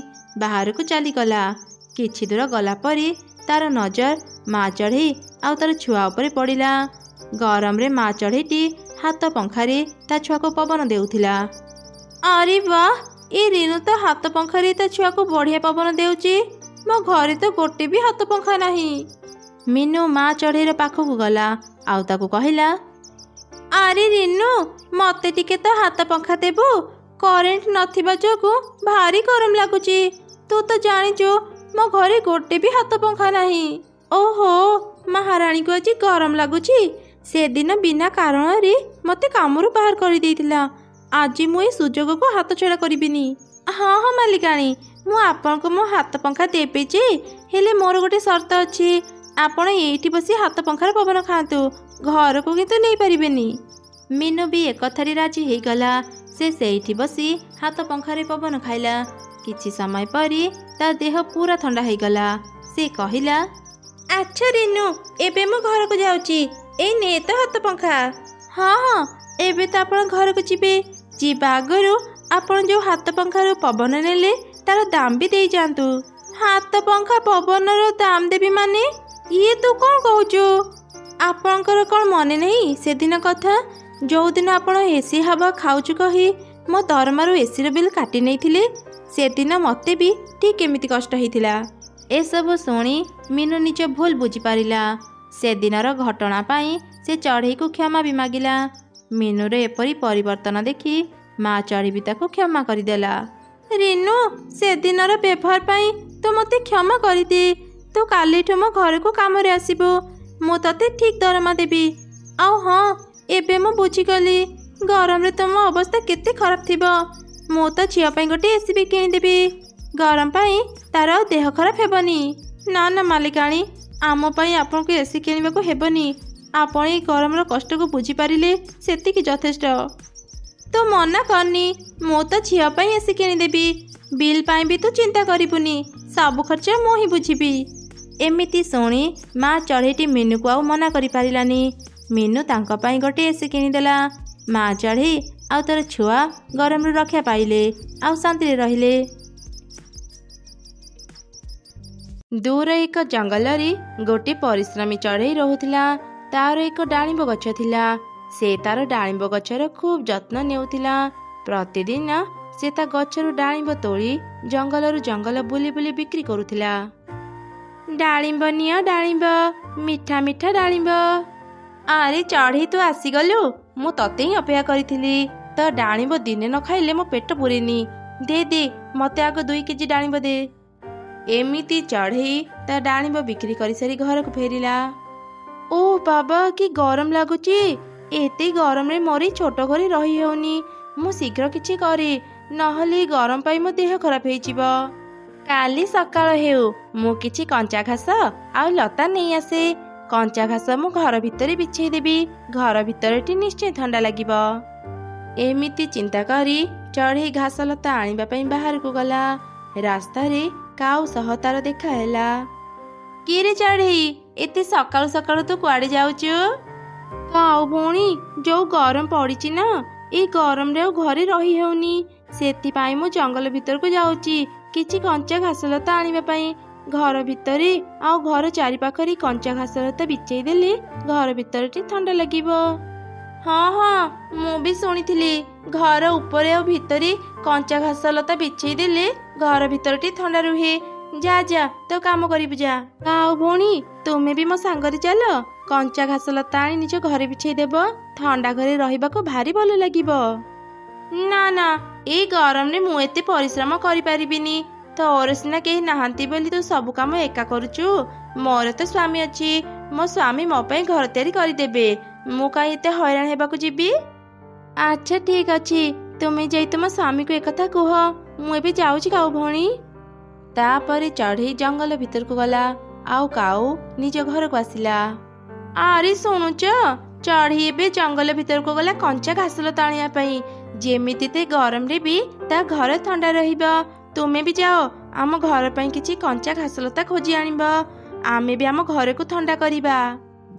ବାହାରକୁ ଚାଲିଗଲା। କିଛି ଦୂର ଗଲା ପରେ ତାର ନଜର ମା ଚଢ଼େଇ ଆଉ ତାର ଛୁଆ ଉପରେ ପଡ଼ିଲା। ଗରମରେ ମା ଚଢ଼େଇଟି ହାତ ପଙ୍ଖାରେ ତା ଛୁଆକୁ ପବନ ଦେଉଥିଲା। ଆରେ ବାଃ, ଏ ରିନୁ ତ ହାତ ପଙ୍ଖାରେ ତା ଛୁଆକୁ ବଢ଼ିଆ ପବନ ଦେଉଛି। ମୋ ଘରେ ତ ଗୋଟେ ବି ହାତ ପଙ୍ଖା ନାହିଁ। ମିନୁ ମା ଚଢ଼େଇର ପାଖକୁ ଗଲା ଆଉ ତାକୁ କହିଲା, ଆରେ ରିନୁ, ମତେ ଟିକେ ତ ହାତ ପଙ୍ଖା ଦେବୁ। କରେଣ୍ଟ ନଥିବା ଯୋଗୁଁ ଭାରି ଗରମ ଲାଗୁଛି। ତୁ ତ ଜାଣିଛୁ ମୋ ଘରେ ଗୋଟେ ବି ହାତ ପଙ୍ଖା ନାହିଁ। ଓହୋ, ମହାରାଣୀକୁ ଆଜି ଗରମ ଲାଗୁଛି। ସେଦିନ ବିନା କାରଣରେ ମୋତେ କାମରୁ ବାହାର କରିଦେଇଥିଲା। ଆଜି ମୁଁ ଏ ସୁଯୋଗକୁ ହାତଛଡ଼ା କରିବିନି। ହଁ ହଁ ମାଲିକାଣୀ, ମୁଁ ଆପଣଙ୍କୁ ମୋ ହାତ ପଙ୍ଖା ଦେବି ଯେ, ହେଲେ ମୋର ଗୋଟେ ସର୍ତ୍ତ ଅଛି। ଆପଣ ଏଇଠି ବସି ହାତ ପଙ୍ଖାର ପବନ ଖାଆନ୍ତୁ, ଘରକୁ କିନ୍ତୁ ନେଇପାରିବେନି। ମିନୁ ବି ଏକଥାରେ ରାଜି ହେଇଗଲା। ସେ ସେଇଠି ବସି ହାତ ପଙ୍ଖାରେ ପବନ ଖାଇଲା। କିଛି ସମୟ ପରେ ତା ଦେହ ପୁରା ଥଣ୍ଡା ହେଇଗଲା। ସେ କହିଲା, ଆଚ୍ଛା ରିନୁ, ଏବେ ମୁଁ ଘରକୁ ଯାଉଛି। ଏଇ ନେ ତ ହାତ ପଙ୍ଖା। ହଁ ହଁ, ଏବେ ତ ଆପଣ ଘରକୁ ଯିବେ। ଯିବା ଆଗରୁ ଆପଣ ଯେଉଁ ହାତ ପଙ୍ଖାରୁ ପବନ ନେଲେ ତାର ଦାମ ବି ଦେଇଯାଆନ୍ତୁ। ହାତ ପଙ୍ଖା ପବନର ଦାମ ଦେବି ମାନେ? ଇଏ ତୁ କ'ଣ କହୁଛୁ? ଆପଣଙ୍କର କ'ଣ ମନେ ନାହିଁ ସେଦିନ କଥା, ଯେଉଁଦିନ ଆପଣ ଏସି ହାବା ଖାଉଛୁ କହି ମୋ ଦରମାରୁ ଏସିର ବିଲ୍ କାଟି ନେଇଥିଲେ? ସେଦିନ ମୋତେ ବି ଠିକ୍ ଏମିତି କଷ୍ଟ ହେଇଥିଲା। ଏସବୁ ଶୁଣି ମିନୁ ନିଜ ଭୁଲ ବୁଝିପାରିଲା। ସେଦିନର ଘଟଣା ପାଇଁ ସେ ଚଢ଼େଇକୁ କ୍ଷମା ବି ମାଗିଲା। ମିନୁର ଏପରି ପରିବର୍ତ୍ତନ ଦେଖି ମା ଚଢ଼େଇ ବି ତାକୁ କ୍ଷମା କରିଦେଲା। ରିନୁ, ସେଦିନର ବ୍ୟବହାର ପାଇଁ ତୁ ମୋତେ କ୍ଷମା କରିଦେ। ତୁ କାଲିଠୁ ମୋ ଘରକୁ କାମରେ ଆସିବୁ। ମୁଁ ତତେ ଠିକ୍ ଦରମା ଦେବି। ଆଉ ହଁ, ଏବେ ମୁଁ ବୁଝିଗଲି ଗରମରେ ତୁମ ଅବସ୍ଥା କେତେ ଖରାପ ଥିବ। ମୁଁ ତ ଝିଅ ପାଇଁ ଗୋଟେ ଏସି ବି କିଣିଦେବି। ଗରମ ପାଇଁ ତାର ଆଉ ଦେହ ଖରାପ ହେବନି। ନା ନା ମାଲିକାଣୀ, ଆମ ପାଇଁ ଆପଣଙ୍କୁ ଏସି କିଣିବାକୁ ହେବନି। ଆପଣ ଏଇ ଗରମର କଷ୍ଟକୁ ବୁଝିପାରିଲେ ସେତିକି ଯଥେଷ୍ଟ। ତୁ ମନା କରନି, ମୁଁ ତ ଝିଅ ପାଇଁ ଏସି କିଣିଦେବି। ବିଲ୍ ପାଇଁ ବି ତୁ ଚିନ୍ତା କରିବୁନି, ସବୁ ଖର୍ଚ୍ଚ ମୁଁ ହିଁ ବୁଝିବି। ଏମିତି ଶୁଣି ମା ଚଢ଼େଇଟି ମିନୁକୁ ଆଉ ମନା କରିପାରିଲାନି। ମିନୁ ତାଙ୍କ ପାଇଁ ଗୋଟେ ଏସି କିଣିଦେଲା। ମା ଚଢ଼େଇ ଆଉ ତାର ଛୁଆ ଗରମରୁ ରକ୍ଷା ପାଇଲେ ଆଉ ଶାନ୍ତିରେ ରହିଲେ। ଦୂର ଏକ ଜଙ୍ଗଲରେ ଗୋଟିଏ ପରିଶ୍ରମୀ ଚଢ଼େଇ ରହୁଥିଲା। ତାର ଏକ ଡାଳିମ୍ବ ଗଛ ଥିଲା। ସେ ତାର ଡାଳିମ୍ବ ଗଛର ଖୁବ୍ ଯତ୍ନ ନେଉଥିଲା। ପ୍ରତିଦିନ ସେ ତା ଗଛରୁ ଡାଳିମ୍ବ ତୋଳି ଜଙ୍ଗଲରୁ ଜଙ୍ଗଲ ବୁଲି ବୁଲି ବିକ୍ରି କରୁଥିଲା। ଡାଳିମ୍ବ ନିଅ ଡାଳିମ୍ବ, ମିଠା ମିଠା ଡାଳିମ୍ବ। ଆରେ ଚଢ଼େଇ, ତୁ ଆସିଗଲୁ। ମୁଁ ତତେ ହିଁ ଅପେକ୍ଷା କରିଥିଲି। ତ ଡାଳିମ୍ବ ଦିନେ ନ ଖାଇଲେ ମୋ ପେଟ ପୁରେନି। ଦେ ଦେ, ମୋତେ ଆଗ 2 କେଜି ଡାଳିମ୍ବ ଦେ। ଏମିତି ଚଢ଼େଇ ତା ଡାଳିମ୍ବ ବିକ୍ରି କରିସାରି ଘରକୁ ଫେରିଲା। ଓ ବାବା, କି ଗରମ ଲାଗୁଛି। ଏତେ ଗରମରେ ମୋର ଛୋଟ ଘରେ ରହି ହେଉନି। ମୁଁ ଶୀଘ୍ର କିଛି କରେ, ନହେଲେ ଗରମ ପାଇଁ ମୋ ଦେହ ଖରାପ ହେଇଯିବ। କାଲି ସକାଳ ହେଉ, ମୁଁ କିଛି କଞ୍ଚା ଘାସ ଆଉ ଲତା ନେଇ ଆସେ। କଞ୍ଚା ଘାସ ମୁଁ ଘର ଭିତରେ ବିଛେଇ ଦେବି। ଘର ଭିତରଟି ନିଶ୍ଚୟ ଥଣ୍ଡା ଲାଗିବ। ଏମିତି ଚିନ୍ତା କରି ଚଢ଼େଇ ଘାସ ଲତା ଆଣିବା ପାଇଁ ବାହାରକୁ ଗଲା। ରାସ୍ତାରେ କାଉ ସହ ତାର ଦେଖା ହେଲା। କିରେ ଚଢ଼େଇ, ଏତେ ସକାଳୁ ସକାଳୁ ତୁ କୁଆଡ଼େ ଯାଉଛୁ? କାଉ ଭଉଣୀ, ଯୋଉ ଗରମ ପଡ଼ିଛି ନା, ଏଇ ଗରମରେ ଆଉ ଘରେ ରହି ହେଉନି। ସେଥିପାଇଁ ମୁଁ ଜଙ୍ଗଲ ଭିତରକୁ ଯାଉଛି କିଛି କଞ୍ଚା ଘାସଲତା ଆଣିବା ପାଇଁ। ଘର ଭିତରେ ଆଉ ଘର ଚାରିପାଖରେ କଞ୍ଚା ଘାସଲତା ବିଛେଇ ଦେଲେ ଘର ଭିତରଟି ଥଣ୍ଡା ଲାଗିବ। ହଁ ହଁ, ମୁଁ ବି ଶୁଣିଥିଲି ଘର ଉପରେ ଆଉ ଭିତରେ କଞ୍ଚା ଘାସଲତା ବିଛେଇ ଦେଲେ ଘର ଭିତରଟି ଥଣ୍ଡା ରୁହେ। ଯା ଯା, ତ କାମ କରିବୁ ଯା। କାଉ ଭଉଣୀ, ତୁମେ ବି ମୋ ସାଙ୍ଗରେ ଚାଲ। କଞ୍ଚା ଘାସଲତା ଆଣି ନିଜ ଘରେ ବିଛେଇ ଦେବ। ଥଣ୍ଡା ଘରେ ରହିବାକୁ ଭାରି ଭଲ ଲାଗିବ। ନା ନା, ଏଇ ଗରମରେ ମୁଁ ଏତେ ପରିଶ୍ରମ କରିପାରିବିନି। ତୋର ସିନା କେହି ନାହାନ୍ତି ବୋଲି ତୁ ସବୁ କାମ ଏକା କରୁଛୁ। ମୋର ତ ସ୍ୱାମୀ ଅଛି। ମୋ ସ୍ୱାମୀ ମୋ ପାଇଁ ଘର ତିଆରି କରିଦେବେ। ମୁଁ କାହିଁ ଏତେ ହଇରାଣ ହେବାକୁ ଯିବି? ଆଚ୍ଛା ଠିକ୍ ଅଛି, ତୁମେ ଯାଇ ତୁମ ସ୍ୱାମୀକୁ ଏକଥା କୁହ। ମୁଁ ଏବେ ଯାଉଛି କାଉ ଭଉଣୀ। ତାପରେ ଚଢ଼େଇ ଜଙ୍ଗଲ ଭିତରକୁ ଗଲା ଆଉ କାଉ ନିଜ ଘରକୁ ଆସିଲା। ଆରେ ଶୁଣୁଛ, ଚଢ଼େଇ ଏବେ ଜଙ୍ଗଲ ଭିତରକୁ ଗଲା କଞ୍ଚା ଘାସଲତା ଆଣିବା ପାଇଁ। ଯେମିତି ତେ ଗରମରେ ବି ତା ଘର ଥଣ୍ଡା ରହିବ। ତୁମେ ବି ଯାଅ, ଆମ ଘର ପାଇଁ କିଛି କଞ୍ଚା ଘାସଲତା ଖୋଜି ଆଣିବ। ଆମେ ବି ଆମ ଘରକୁ ଥଣ୍ଡା କରିବା।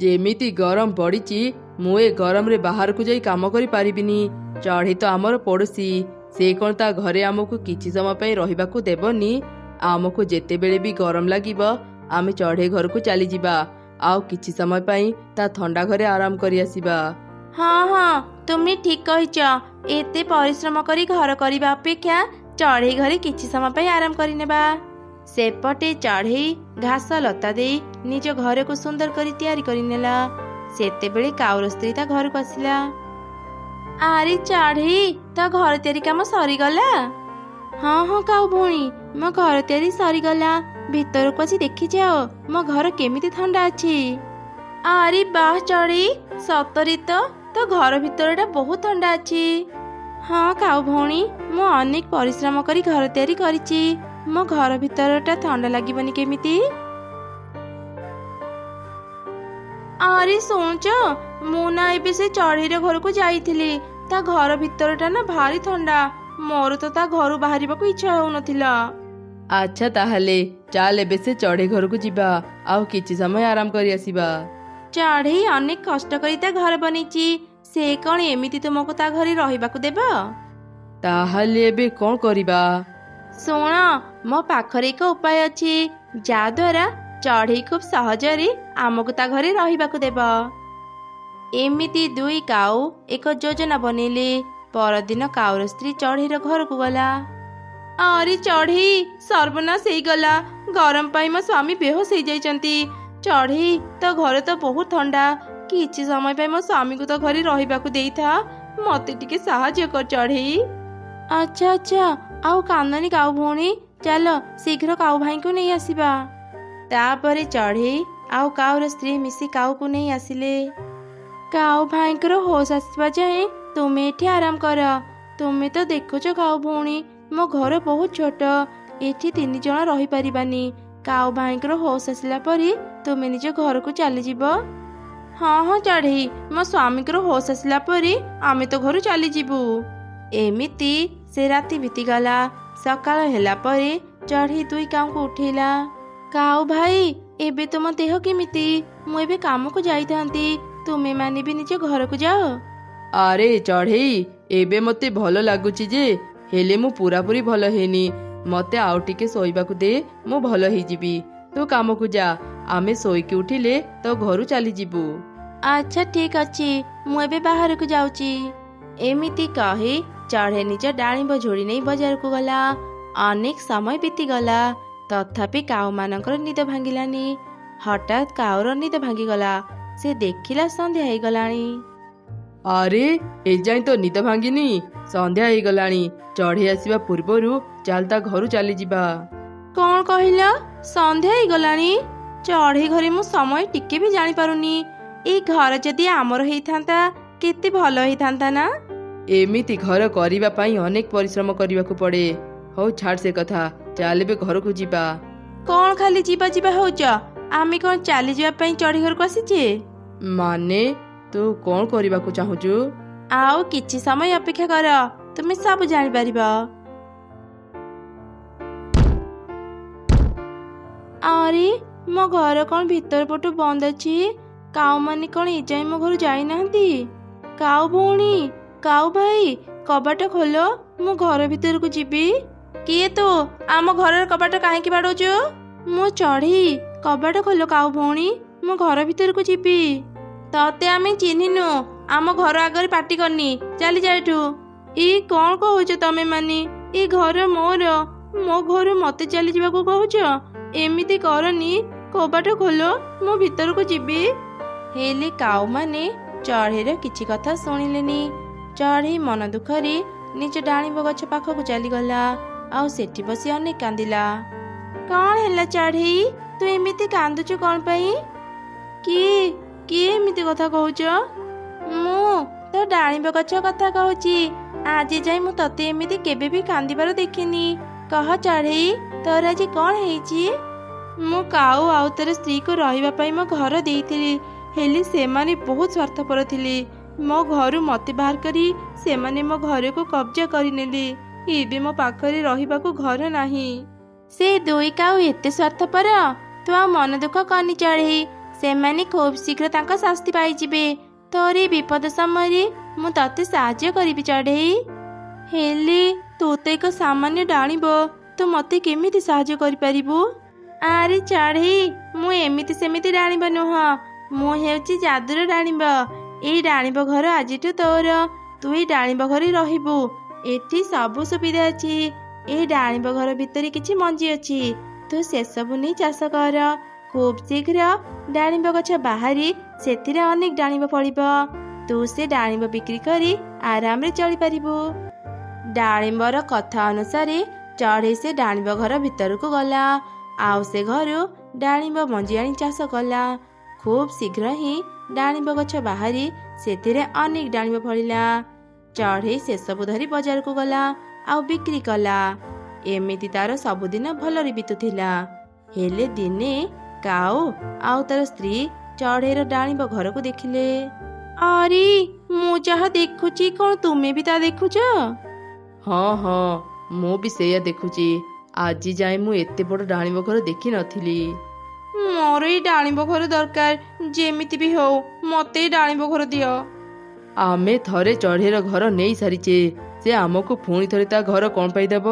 ଯେମିତି ଗରମ ପଡ଼ିଛି, ମୁଁ ଏ ଗରମରେ ବାହାରକୁ ଯାଇ କାମ କରିପାରିବିନି। ଚଢ଼େଇ ତ ଆମର ପଡ଼ୋଶୀ। ସେ କ'ଣ ତା ଘରେ ଆମକୁ କିଛି ସମୟ ପାଇଁ ରହିବାକୁ ଦେବନି? ଆମକୁ ଯେତେବେଳେ ବି ଗରମ ଲାଗିବ ଆମେ ଚଢ଼େଇ ଘରକୁ ଚାଲିଯିବା ଆଉ କିଛି ସମୟ ପାଇଁ ତା ଥଣ୍ଡା ଘରେ ଆରାମ କରି ଆସିବା। ହଁ ହଁ, ତୁମେ ଠିକ୍ କହିଛ। ଏତେ ପରିଶ୍ରମ କରି ଘର କରିବା ଅପେକ୍ଷା ଚଢ଼େଇ ଘରେ କିଛି ସମୟ ପାଇଁ ଆରାମ କରିନେବା। ସେପଟେ ଚଢ଼େଇ ଘାସ ଲତା ଦେଇ ନିଜ ଘରକୁ ସୁନ୍ଦର କରି ତିଆରି କରିନେଲା। ସେତେବେଳେ କାଉର ସ୍ତ୍ରୀ ତା ଘରକୁ ଆସିଲା। ଆରେ ଚଢ଼େଇ, ତା ଘର ତିଆରି କାମ ସରିଗଲା? ହଁ ହଁ କାଉ ଭଉଣୀ, ମୋ ଘର ତିଆରି ସରିଗଲା। ଭିତରକୁ ଆସି ଦେଖିଯାଅ ମୋ ଘର କେମିତି ଥଣ୍ଡା ଅଛି। ଆରେ ବାଃ ଚଢ଼େଇ, ସତରେ ତ ତୋ ଘର ଭିତରଟା ବହୁତ ଥଣ୍ଡା ଅଛି। ହଁ କାଉ ଭଉଣୀ, ମୁଁ ଅନେକ ପରିଶ୍ରମ କରି ଘର ତିଆରି କରିଛି। ମୋ ଘର ଭିତରଟା ଥଣ୍ଡା ଲାଗିବନି କେମିତି? ଆରେ ଶୁଣୁଛ, ମୁଁ ନା ଏବେ ସେ ଚଢ଼େଇର ଘରକୁ ଯାଇଥିଲି। ତା ଘର ଭିତରଟା ନା ଭାରି ଥଣ୍ଡା। ମୋର ତ ତା ଘରୁ ବାହାରିବାକୁ ଇଚ୍ଛା ହେଉନଥିଲା। ଆଚ୍ଛା ତାହେଲେ ଚାଲ ଏବେ ସେ ଚଢ଼େଇ ଘରକୁ ଯିବା ଆଉ କିଛି ସମୟ ଆରାମ କରି ଆସିବା। ଚଢ଼େଇ ଅନେକ କଷ୍ଟ କରି ତା ଘର ବନେଇଛି। ସେ କ'ଣ ଏମିତି ତୁମକୁ ତା ଘରେ ରହିବାକୁ ଦେବ? ତାହେଲେ ଏବେ କ'ଣ କରିବା? ଶୁଣ, ମୋ ପାଖରେ ଏକ ଉପାୟ ଅଛି, ଯାହାଦ୍ୱାରା ଚଢ଼େଇ ଖୁବ୍ ସହଜରେ ଆମକୁ ତା ଘରେ ରହିବାକୁ ଦେବ। ଏମିତି ଦୁଇ କାଉ ଏକ ଯୋଜନା ବନେଇଲେ। ପରଦିନ କାଉର ସ୍ତ୍ରୀ ଚଢ଼େଇର ଘରକୁ ଗଲା। ଆରେ ଚଢ଼େଇ, ସର୍ବନାଶ ହେଇଗଲା। ଗରମ ପାଇଁ ମୋ ସ୍ୱାମୀ ବେହୋସ ହେଇଯାଇଛନ୍ତି। ଚଢ଼େଇ, ତୋ ଘର ତ ବହୁତ ଥଣ୍ଡା। କିଛି ସମୟ ପାଇଁ ମୋ ସ୍ୱାମୀକୁ ତ ଘରେ ରହିବାକୁ ଦେଇଥା। ମତେ ଟିକେ ସାହାଯ୍ୟ କର ଚଢ଼େଇ। ଆଚ୍ଛା ଆଚ୍ଛା, ଆଉ କାନ୍ଦନି କାଉ ଭଉଣୀ, ଚାଲ ଶୀଘ୍ର କାଉ ଭାଇଙ୍କୁ ନେଇ ଆସିବା। ତାପରେ ଚଢ଼େଇ ଆଉ କାଉର ସ୍ତ୍ରୀ ମିଶି କାଉକୁ ନେଇ ଆସିଲେ। କାଉ ଭାଇଙ୍କର ହୋସ ଆସିବା ଯାଏଁ ତୁମେ ଏଠି ଆରାମ କର। ତୁମେ ତ ଦେଖୁଛ କାଉ ଭଉଣୀ, ମୋ ଘର ବହୁତ ଛୋଟ। ଏଠି 3 ଜଣ ରହିପାରିବାନି। କାଉ ଭାଇଙ୍କର ହୋସ ଆସିଲା ପରେ ତୁମେ ନିଜ ଘରକୁ ଚାଲିଯିବ। ହଁ ହଁ ଚଢ଼େଇ, ମୋ ସ୍ୱାମୀଙ୍କର ହୋସ ଆସିଲା ପରେ ଆମେ ତ ଘରୁ ଚାଲିଯିବୁ। ଏମିତି ସେ ରାତି ବିତିଗଲା। ସକାଳ ହେଲା ପରେ ଚଢ଼େଇ ଦୁଇ କାଉଙ୍କୁ ଉଠେଇଲା। କାଉ ଭାଇ, ଏବେ ତୁମ ଦେହ କେମିତି? ମୁଁ ଏବେ କାମକୁ ଯାଇଥାନ୍ତି। ତୁମେ ମାନେ ବି ନିଜ ଘରକୁ ଯାଅ। ଆରେ ଚଢ଼େଇ, ଏବେ ମତେ ଭଲ ଲାଗୁଛି ଯେ, ହେଲେ ମୁଁ ପୁରାପୁରି ଭଲ ହେଇନି। ମତେ ଆଉ ଟିକେ ଶୋଇବାକୁ ଦେ, ମୁଁ ଭଲ ହେଇଯିବି। ତୁ କାମକୁ ଯା, ଆମେ ଶୋଇକି ଉଠିଲେ ତୋ ଘରୁ ଚାଲିଯିବୁ। ଆଚ୍ଛା ଠିକ ଅଛି, ମୁଁ ଏବେ ବାହାରକୁ ଯାଉଛି। ଏମିତି କହି ଚଢ଼େଇ ନିଜ ଡାଳିମ୍ବ ଝୋଳି ନେଇ ବଜାରକୁ ଗଲା। ଅନେକ ସମୟ ବିତିଗଲା, ତଥାପି କାଉମାନଙ୍କର ନିଦ ଭାଙ୍ଗିଲାନି। ହଠାତ୍ କାଉର ନିଦ ଭାଙ୍ଗିଗଲା। ସେ ଦେଖିଲା ସନ୍ଧ୍ୟା ହେଇଗଲାଣି। ଆରେ ଏଯାଏଁ ତ ନିଦ ଭାଙ୍ଗିନି, ସନ୍ଧ୍ୟା ହେଇଗଲାଣି। ଚଢ଼େଇ ଆସିବା ପୂର୍ବରୁ ଚାଲ ତା ଘରୁ ଚାଲିଯିବା। କଣ କହିଲ? ସନ୍ଧ୍ୟା ହେଇଗଲାଣି? ଚଢ଼େଇ ଘରେ ମୁଁ ସମୟ ଟିକେ ବି ଜାଣିପାରୁନି। ଏଇ ଘର ଯଦି ଆମର ହେଇଥାନ୍ତା କେତେ ଭଲ ହେଇଥାନ୍ତା ନା? ଏମିତି ଘର କରିବା ପାଇଁ ଅନେକ ପରିଶ୍ରମ କରିବାକୁ ପଡେ। ହଉ ଛାଡ ସେ କଥା, ଚାଲ ଏବେ ଘରକୁ ଯିବା। କଣ ଖାଲି ଯିବା ଯିବା ହଉଛ? ଆମେ କଣ ଚାଲିଯିବା ପାଇଁ ଚଢ଼େଇ ଘରକୁ ଆସିଛେ? ମାନେ ତୁ କଣ କରିବାକୁ ଚାହୁଁଛୁ? ଆଉ କିଛି ସମୟ ଅପେକ୍ଷା କର, ତୁମେ ସବୁ ଜାଣିପାରିବ। ଆରେ ମୋ ଘର କଣ ଭିତର ପଟୁ ବନ୍ଦ ଅଛି? କାଉମାନେ କଣ ଏଯାଏଁ ମୋ ଘରୁ ଯାଇନାହାନ୍ତି? କାଉ ଭଉଣୀ, କାଉ ଭାଇ, କବାଟ ଖୋଲ, ମୁଁ ଘର ଭିତରକୁ ଯିବି। କିଏ ତୁ? ଆମ ଘରର କବାଟ କାହିଁକି ବାଡ଼ଉଛୁ? ମୁଁ ଚଢ଼େଇ, କବାଟ ଖୋଲ କାଉ ଭଉଣୀ, ମୁଁ ଘର ଭିତରକୁ ଯିବି। ତତେ ଆମେ ଚିହ୍ନିନୁ, ଆମ ଘର ଆଗରେ ପାଟି କରନି, ଚାଲିଯା ଏଠୁ। ଏଇ କଣ କହୁଛ ତମେ ମାନେ? ଏ ଘର ମୋର, ମୋ ଘର ମତେ ଚାଲିଯିବାକୁ କହୁଛ? ଏମିତି କରନି, କବାଟ ଖୋଲ, ମୁଁ ଭିତରକୁ ଯିବି। ହେଲେ କାଉମାନେ ଚଢ଼େଇର କିଛି କଥା ଶୁଣିଲେନି। ଚଢ଼େଇ ମନ ଦୁଃଖରେ ନିଜ ଡାଳିମ୍ବ ଗଛ ପାଖକୁ ଚାଲିଗଲା। ଆଉ ସେଠି ବସି ଅନେକ କାନ୍ଦିଲା। କଣ ହେଲା ଚଢ଼େଇ, ତୁ ଏମିତି କାନ୍ଦୁଛୁ କଣ ପାଇଁ? କିଏ କିଏ ଏମିତି କଥା କହୁଛ? ମୁଁ ତ ଡାଳିମ୍ବ ଗଛ କଥା କହୁଛି। ଆଜି ଯାଇ ମୁଁ ତତେ ଏମିତି କେବେ ବି କାନ୍ଦିବାର ଦେଖିନି। କହ ଚଢ଼େଇ, ତୋର ଆଜି କଣ ହେଇଛି? ମୁଁ କାଉ ଆଉ ତୋର ସ୍ତ୍ରୀକୁ ରହିବା ପାଇଁ ମୋ ଘର ଦେଇଥିଲି, ହେଲେ ସେମାନେ ବହୁତ ସ୍ୱାର୍ଥପର ଥିଲେ। ମୋ ଘରୁ ମତେ ବାହାର କରି ସେମାନେ ମୋ ଘରକୁ କବ୍ଜା କରିନେଲେ। ଏବେ ମୋ ପାଖରେ ରହିବାକୁ ଘର ନାହିଁ। ସେ ଦୁଇ କାଉ ଏତେ ସ୍ୱାର୍ଥପର? ତୁ ଆଉ ମନ ଦୁଃଖ କରନି ଚଢ଼େଇ, ସେମାନେ ଖୁବ୍ ଶୀଘ୍ର ତାଙ୍କ ଶାସ୍ତି ପାଇଯିବେ। ତୋର ଏ ବିପଦ ସମୟରେ ମୁଁ ତତେ ସାହାଯ୍ୟ କରିବି ଚଢ଼େଇ। ହେଲେ ତୁ ତ ଏକ ସାମାନ୍ୟ ଡାଳିମ୍ବ, ତୁ ମତେ କେମିତି ସାହାଯ୍ୟ କରିପାରିବୁ? ଆରେ ଚଢ଼େଇ, ମୁଁ ଏମିତି ସେମିତି ଡାଳିମ୍ବ ନୁହଁ, ମୁଁ ହେଉଛି ଯାଦୁର ଡାଳିମ୍ବ। ଏଇ ଡାଳିମ୍ବ ଘର ଆଜିଠୁ ତୋର। ତୁ ଏଇ ଡାଳିମ୍ବ ଘରେ ରହିବୁ। ଏଠି ସବୁ ସୁବିଧା ଅଛି। ଏଇ ଡାଳିମ୍ବ ଘର ଭିତରେ କିଛି ମଞ୍ଜି ଅଛି, ତୁ ସେସବୁ ନେଇ ଚାଷ କର। ଖୁବ୍ ଶୀଘ୍ର ଡାଳିମ୍ବ ଗଛ ବାହାରି ସେଥିରେ ଅନେକ ଡାଳିମ୍ବ ଫଳିବ। ତୁ ସେ ଡାଳିମ୍ବ ବିକ୍ରି କରି ଆରାମରେ ଚଳିପାରିବୁ। ଡାଳିମ୍ବର କଥା ଅନୁସାରେ ଚଢ଼େଇ ସେ ଡାଳିମ୍ବ ଘର ଭିତରକୁ ଗଲା। ଆଉ ସେ ଘରୁ ଡାଳିମ୍ବ ମଞ୍ଜି ଆଣି ଚାଷ କଲା। ଖୁବ୍ ଶୀଘ୍ର ହିଁ ଡାଳିମ୍ବ ଗଛ ବାହାରି ସେଥିରେ ଅନେକ ଡାଳିମ୍ବ ଫଳିଲା। ଚଢ଼େଇ ସେସବୁ ଧରି ବଜାରକୁ ଗଲା ଆଉ ବିକ୍ରି କଲା। ଏମିତି ତାର ସବୁଦିନ ଭଲରେ ବିତୁଥିଲା। ହେଲେ ଦିନେ କାଉ ଆଉ ତାର ସ୍ତ୍ରୀ ଚଢ଼େଇର ଡାଳିମ୍ବ ଘରକୁ ଦେଖିଲେ। ଆରେ ମୁଁ ଯାହା ଦେଖୁଛି, କଣ ତୁମେ ବି ତା ଦେଖୁଛ? ହଁ ହଁ, ମୁଁ ବି ସେଇଆ ଦେଖୁଛି। ଆଜି ଯାଏ ମୁଁ ଏତେ ବଡ଼ ଡାଳିମ୍ବ ଘର ଦେଖିନଥିଲି। ମୋର ଏଇ ଡାଳିମ୍ବ ଘର ଦରକାର, ଯେମିତି ବି ହଉ ମତେ ଏଇ ଡାଳିମ୍ବ ଘର ଦିଅ। ଆମେ ଥରେ ଚଢ଼େଇର ଘର ନେଇ ସାରିଛେ, ସେ ଆମକୁ ପୁଣି ଥରେ ତା ଘର କଣ ପାଇଁ ଦେବ?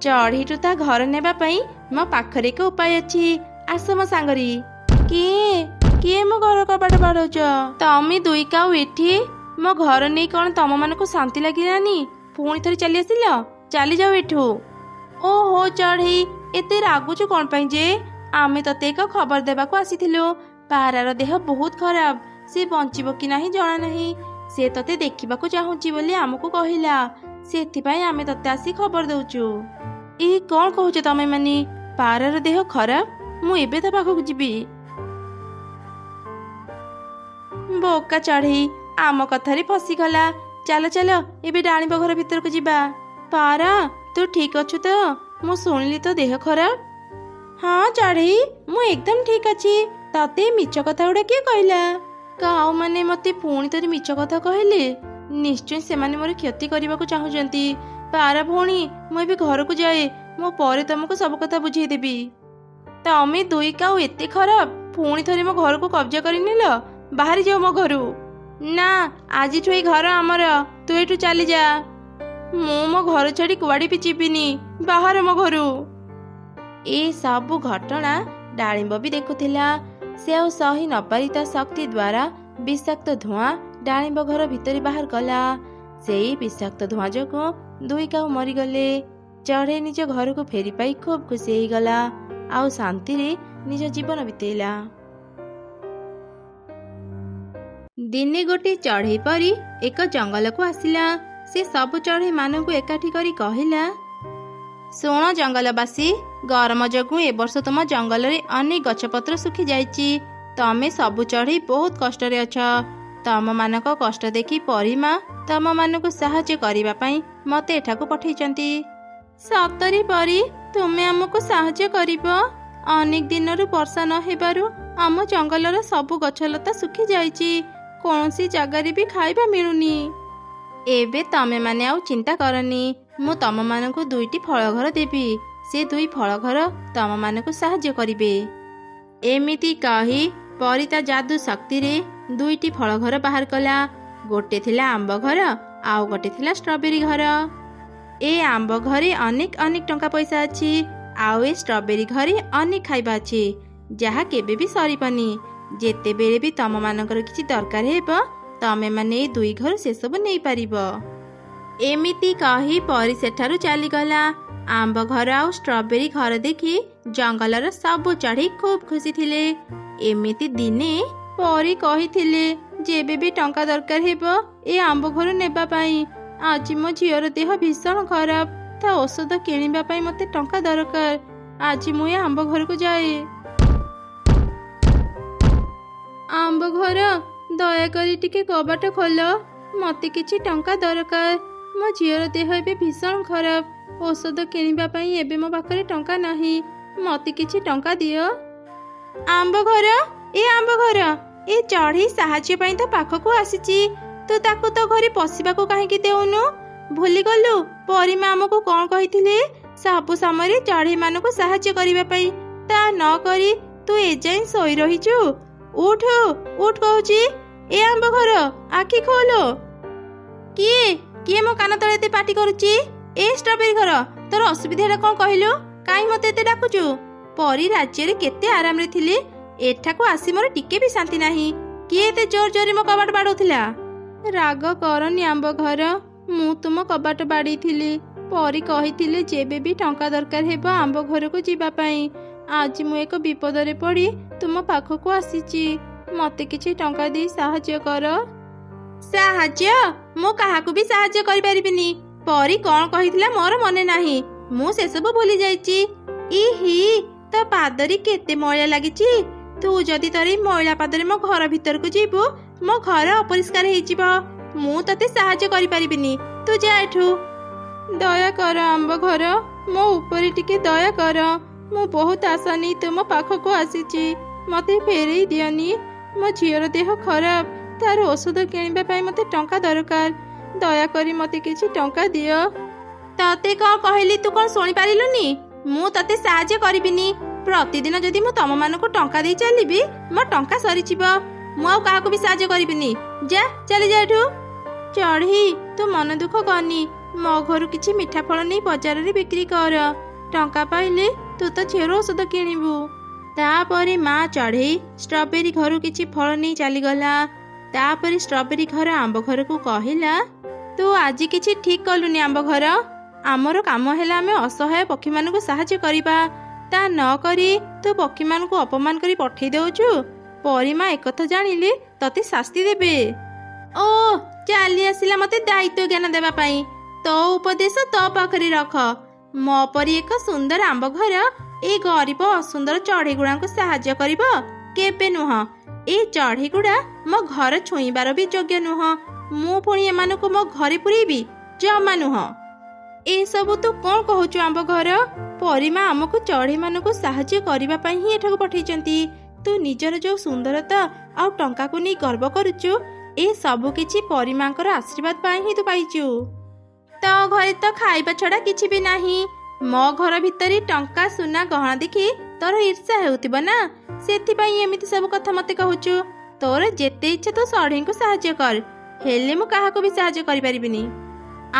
ଚଢ଼େଇଠୁ ତା ଘର ନେବା ପାଇଁ ମୋ ପାଖରେ ଏକ ଉପାୟ ଅଛି, ଆସ ମୋ ସାଙ୍ଗରେ। କିଏ କିଏ ମୋ ଘର କବାଟ ବାଡ଼ଉଛ? ତମେ ଦୁଇ କାଉ ଏଠି ମୋ ଘର ନେଇ କଣ ତମମାନଙ୍କୁ ଶାନ୍ତି ଲାଗିଲାନି? ପୁଣି ଥରେ ଚାଲି ଆସିଲ? ଚାଲି ଯାଉ ଏଠୁ। ଓହୋ ଚଢ଼େଇ, ଏତେ ରାଗୁଛୁ କଣ ପାଇଁ ଯେ? ଆମେ ତତେ ଏକ ଖବର ଦେବାକୁ ଆସିଥିଲୁ। ପାରାର ଦେହ ବହୁତ ଖରାପ, ସେ ବଞ୍ଚିବ କି ନାହିଁ ଜଣା ନାହିଁ। ସେ ତତେ ଦେଖିବାକୁ ଚାହୁଁଛି ବୋଲି ଆମକୁ କହିଲା, ସେଥିପାଇଁ ଆମେ ତତେ ଆସି ଖବର ଦଉଛୁ। କଣ କହୁଛ ତମେ ମାନେ? ପାରାର ଦେହ ଖରାପ? ମୁଁ ଏବେ ତା ପାଖକୁ ଯିବି। ବୋକା ଚଢ଼େଇ, ଆମ କଥାରେ ଫସିଗଲା। ଚାଲ ଚାଲ ଏବେ ଡାଳିମ୍ବ ଘର ଭିତରକୁ ଯିବା। ପାରା, ତୁ ଠିକ ଅଛୁ ତ? ମୁଁ ଶୁଣିଲି ତ ଦେହ ଖରାପ। ହଁ ଚଢ଼େଇ, ମୁଁ ଏକଦମ ଠିକ ଅଛି। ତତେ ମିଛ କଥା ଗୁଡା କିଏ କହିଲା? କାଉ ମାନେ ମତେ ପୁଣି ଥରେ ମିଛ କଥା କହିଲେ। ନିଶ୍ଚୟ ସେମାନେ ମୋର କ୍ଷତି କରିବାକୁ ଚାହୁଁଛନ୍ତି। ପାରା ଭଉଣୀ, ମୁଁ ଏବେ ଘରକୁ ଯାଏ। ମୁଁ ପରେ ତମକୁ ସବୁ କଥା ବୁଝେଇଦେବି। ତମେ ଦୁଇ କାଉ ଏତେ ଖରାପ, ପୁଣି ଥରେ ମୋ ଘରକୁ କବ୍ଜା କରିନେଲ। ବାହାରି ଯାଉ ମୋ ଘରୁ। ନା, ଆଜିଠୁ ଏଇ ଘର ଆମର। ତୁ ଏଠୁ ଚାଲି ଯା। ମୁଁ ମୋ ଘର ଛାଡି କୁଆଡେ ବି ଯିବିନି। ବାହାର ମୋ ଘରୁ। ଏ ସବୁ ଘଟଣା ଡାଳିମ୍ବ ବି ଦେଖୁଥିଲା। ସେ ଆଉ ସହି ନପାରି ତା ଶକ୍ତି ଦ୍ୱାରା ବିଷାକ୍ତ ଧୂଆଁ ଡାଳିମ୍ବ ଘର ଭିତରେ ବାହାର କଲା। ସେଇ ବିଷାକ୍ତ ଧୂଆଁ ଯୋଗୁଁ ଦୁଇ କାଉ ମରିଗଲେ। ଚଢ଼େଇ ନିଜ ଘରକୁ ଫେରି ପାଇ ଖୁବ ଖୁସି ହେଇଗଲା ଆଉ ଶାନ୍ତିରେ ନିଜ ଜୀବନ ବିତେଇଲା। ଦିନେ ଗୋଟିଏ ଚଢ଼େଇ ପରି ଏକ ଜଙ୍ଗଲକୁ ଆସିଲା। ସେ ସବୁ ଚଢ଼େଇ ମାନଙ୍କୁ ଏକାଠି କରି କହିଲା, ଶୁଣ ଜଙ୍ଗଲବାସୀ, ଗରମ ଯୋଗୁଁ ଏ ବର୍ଷ ତୁମ ଜଙ୍ଗଲରେ ଅନେକ ଗଛପତ୍ର ଶୁଖି ଯାଇଛି। ତମେ ସବୁ ଚଢ଼େଇ ବହୁତ କଷ୍ଟରେ ଅଛ। ତମମାନଙ୍କ କଷ୍ଟ ଦେଖି ପରିମା ତମମାନଙ୍କୁ ସାହାଯ୍ୟ କରିବା ପାଇଁ ମତେ ଏଠାକୁ ପଠେଇଛନ୍ତି। ସତରେ ପରି, ତୁମେ ଆମକୁ ସାହାଯ୍ୟ କରିବ? ଅନେକ ଦିନରୁ ବର୍ଷା ନ ହେବାରୁ ଆମ ଜଙ୍ଗଲର ସବୁ ଗଛଲତା ଶୁଖି ଯାଇଛି। କୌଣସି ଜାଗାରେ ବି ଖାଇବା ମିଳୁନି। ଏବେ ତମେମାନେ ଆଉ ଚିନ୍ତା କରନି। ମୁଁ ତମମାନଙ୍କୁ 2ଟି ଫଳ ଘର ଦେବି। ସେ 2 ଫଳ ଘର ତମମାନଙ୍କୁ ସାହାଯ୍ୟ କରିବେ। ଏମିତି କହି ପରି ତା ଯାଦୁ ଶକ୍ତିରେ 2ଟି ଫଳ ଘର ବାହାର କଲା। ଗୋଟେ ଥିଲା ଆମ୍ବ ଘର, ଆଉ ଗୋଟେ ଥିଲା ଷ୍ଟ୍ରବେରୀ ଘର। ଏ ଆମ୍ବ ଘରେ ଅନେକ ଅନେକ ଟଙ୍କା ପଇସା ଅଛି, ଆଉ ଏ ଷ୍ଟ୍ରବେରୀ ଘରେ ଅନେକ ଖାଇବା ଅଛି, ଯାହା କେବେ ବି ସରିବନି। ଯେତେବେଳେ ବି ତମମାନଙ୍କର କିଛି ଦରକାର ହେବ, ତମେମାନେ ଏ 2 ଘରୁ ସେସବୁ ନେଇପାରିବ। ଏମିତି କହି ପରି ସେଠାରୁ ଚାଲିଗଲା। ଆମ୍ବ ଘର ଆଉ ଷ୍ଟ୍ରବେରୀ ଘର ଦେଖି ଜଙ୍ଗଲର ସବୁ ଚଢ଼େଇ ଖୁବ ଖୁସି ଥିଲେ। ଏମିତି ଦିନେ ପରି କହିଥିଲେ, ଯେବେ ବି ଟଙ୍କା ଦରକାର ହେବ ଏ ଆମ୍ବ ଘର ନେବା ପାଇଁ। ଆଜି ମୋ ଝିଅର ଦେହ ଭୀଷଣ ଖରାପ, ତା ଔଷଧ କିଣିବା ପାଇଁ ମତେ ଟଙ୍କା ଦରକାର। ଆଜି ମୁଁ ଏ ଆମ୍ବ ଘରକୁ ଯାଏ। ଆମ୍ବ ଘର, ଦୟାକରି ଟିକେ କବାଟ ଖୋଲ। ମତେ କିଛି ଟଙ୍କା ଦରକାର। ମୋ ଝିଅର ଦେହ ଏବେ ଭୀଷଣ ଖରାପ। ଔଷଧ କିଣିବା ପାଇଁ ଏବେ ମୋ ପାଖରେ ଟଙ୍କା ନାହିଁ। ମତେ କିଛି ଟଙ୍କା ଦିଅ। ଆମ୍ବ ଘର, ଏ ଆମ୍ବ ଘର, ଏ ଚଢ଼େଇ ସାହାଯ୍ୟ ପାଇଁ ତ ପାଖକୁ ଆସିଛି। ତୁ ତାକୁ ତ ଘରେ ପଶିବାକୁ କାହିଁକି ଦେଉନୁ? ଭୁଲିଗଲୁ ପରିମା ଆମକୁ କଣ କହିଥିଲେ? ସବୁ ସମୟରେ ଚଢ଼େଇ ମାନଙ୍କୁ ସାହାଯ୍ୟ କରିବା ପାଇଁ। ତା ନ କରି ତୁ ଏଯାଏଁ ଶୋଇ ରହିଛୁ। ଉଠ ଉଠ କହୁଛି। ଏ ଆମ୍ବ ଘର, ଆଖି ଖୋଲ। କିଏ କିଏ ମୋ କାନ ତଳେ ଏତେ ପାଟି କରୁଛି? ଏ ଷ୍ଟ୍ରବେରୀ ଘର, ତୋର ଅସୁବିଧାଟା କଣ କହିଲୁ? କାହିଁ ମତେ ଏତେ ଡାକୁଛୁ? ପରି ରାଜ୍ୟରେ କେତେ ଆରାମରେ ଥିଲେ, ଏଠାକୁ ଆସି ମୋର ଟିକେ ବି ଶାନ୍ତି ନାହିଁ। କିଏ ଏତେ ଜୋର ଜୋରରେ ମୋ କବାଟ ବାଡ଼ଉଥିଲା? ରାଗ କରନି ଆମ୍ବ ଘର, ମୁଁ ତୁମ କବାଟ ବାଡ଼େଇଥିଲି। ପରି କହିଥିଲେ ଯେବେ ବି ଟଙ୍କା ଦରକାର ହେବ ଆମ୍ବ ଘରକୁ ଯିବା ପାଇଁ। ଆଜି ମୁଁ ଏକ ବିପଦରେ ପଡ଼ି ତୁମ ପାଖକୁ ଆସିଛି। ମତେ କିଛି ଟଙ୍କା ଦେଇ ସାହାଯ୍ୟ କର। ସାହାଯ୍ୟ? ମୁଁ କାହାକୁ ବି ସାହାଯ୍ୟ କରିପାରିବିନି। ପରି କଣ କହିଥିଲା ମୋର ମନେ ନାହିଁ। ମୁଁ ସେସବୁ ଭୁଲି ଯାଇଛି। ଇହି, ତୋ ପାଦରେ କେତେ ମଇଳା ଲାଗିଛି। ତୁ ଯଦି ତୋର ଏଇ ମଇଳା ପାଦରେ ମୋ ଘର ଭିତରକୁ ଯିବୁ, ମୋ ଘର ଅପରିଷ୍କାର ହେଇଯିବ। ମୁଁ ତତେ ସାହାଯ୍ୟ କରିପାରିବିନି। ତୁ ଯା ଏଠୁ। ଦୟା କର ଆମ୍ବ ଘର, ମୋ ଉପରେ ଟିକେ ଦୟା କର। ମୁଁ ବହୁତ ଆଶା ନେଇ ତୁମ ପାଖକୁ ଆସିଛି। ମତେ ଫେରେଇ ଦିଅନି। ମୋ ଝିଅର ଦେହ ଖରାପ, ତାର ଔଷଧ କିଣିବା ପାଇଁ ମତେ ଟଙ୍କା ଦରକାର। ଦୟାକରି ମତେ କିଛି ଟଙ୍କା ଦିଅ। ତତେ କଣ କହିଲି, ତୁ କଣ ଶୁଣିପାରିଲୁନି? ମୁଁ ତତେ ସାହାଯ୍ୟ କରିବିନି। ପ୍ରତିଦିନ ଯଦି ମୁଁ ତମମାନଙ୍କୁ ଟଙ୍କା ଦେଇ ଚାଲିବି, ମୋ ଟଙ୍କା ସରିଯିବ। ମୁଁ ଆଉ କାହାକୁ ବି ସାହାଯ୍ୟ କରିବିନି। ଯା, ଚାଲି ଯା ଏଠୁ। ଚଢ଼େଇ, ତୁ ମନ ଦୁଃଖ କରନି। ମୋ ଘରୁ କିଛି ମିଠା ଫଳ ନେଇ ବଜାରରେ ବିକ୍ରି କର। ଟଙ୍କା ପାଇଲେ ତୁ ତ ଝିଅର ଔଷଧ କିଣିବୁ। ତାପରେ ମା ଚଢ଼େଇ ଷ୍ଟ୍ରବେରୀ ଘରୁ କିଛି ଫଳ ନେଇ ଚାଲିଗଲା। ତାପରେ ଷ୍ଟ୍ରବେରୀ ଘର ଆମ୍ବ ଘରକୁ କହିଲା, ତୁ ଆଜି କିଛି ଠିକ୍ କଲୁନି ଆମ୍ବ ଘର। ଆମର କାମ ହେଲା ଆମେ ଅସହାୟ ପକ୍ଷୀମାନଙ୍କୁ ସାହାଯ୍ୟ କରିବା, ତା ନ କରି ତୁ ପକ୍ଷୀମାନଙ୍କୁ ଅପମାନ କରି ପଠେଇ ଦେଉଛୁ। ପରିମା ଏକଥା ଜାଣିଲେ ତତେ ଶାସ୍ତି ଦେବେ। ଓ ଚାଲି ଆସିଲା ମତେ ଦାୟିତ୍ୱ ଜ୍ଞାନ ଦେବା ପାଇଁ। ତୋ ଉପଦେଶ ତୋ ପାଖରେ ରଖ। ମୋ ପରି ଏକ ସୁନ୍ଦର ଆମ୍ବ ଘର ଏଇ ଗରିବ ଅସୁନ୍ଦର ଚଢ଼େଇ ଗୁଡ଼ାଙ୍କୁ ସାହାଯ୍ୟ କରିବ? କେବେ ନୁହଁ। ଏଇ ଚଢ଼େଇ ଗୁଡ଼ା ମୋ ଘର ଛୁଇଁବାର ବି ଯୋଗ୍ୟ ନୁହଁ। ମୁଁ ପୁଣି ଏମାନଙ୍କୁ ମୋ ଘରେ ପୁରେଇବି? ଜମା ନୁହଁ। ଏସବୁ ତୁ କ'ଣ କହୁଛୁ ଆମ୍ବ ଘର? ପରିମା ଆମକୁ ଚଢ଼େଇମାନଙ୍କୁ ସାହାଯ୍ୟ କରିବା ପାଇଁ ହିଁ ଏଠାକୁ ପଠେଇଛନ୍ତି। ତୁ ନିଜର ଯେଉଁ ସୁନ୍ଦରତା ଆଉ ଟଙ୍କାକୁ ନେଇ ଗର୍ବ କରୁଛୁ, ଏ ସବୁ କିଛି ପରିମାଙ୍କର ଆଶୀର୍ବାଦ ପାଇଁ ହିଁ ତୁ ପାଇଛୁ। ତୋ ଘରେ ତ ଖାଇବା ଛଡ଼ା କିଛି ବି ନାହିଁ। ମୋ ଘର ଭିତରେ ଟଙ୍କା ସୁନା ଗହଣା ଦେଖି ତୋର ଈର୍ଷା ହେଉଥିବ ନା, ସେଥିପାଇଁ ଏମିତି ସବୁ କଥା ମତେ କହୁଛୁ। ତୋର ଯେତେ ଇଚ୍ଛା ତୁ ଚଢ଼େଇଙ୍କୁ ସାହାଯ୍ୟ କର, ହେଲେ ମୁଁ କାହାକୁ ବି ସାହାଯ୍ୟ କରିପାରିବିନି।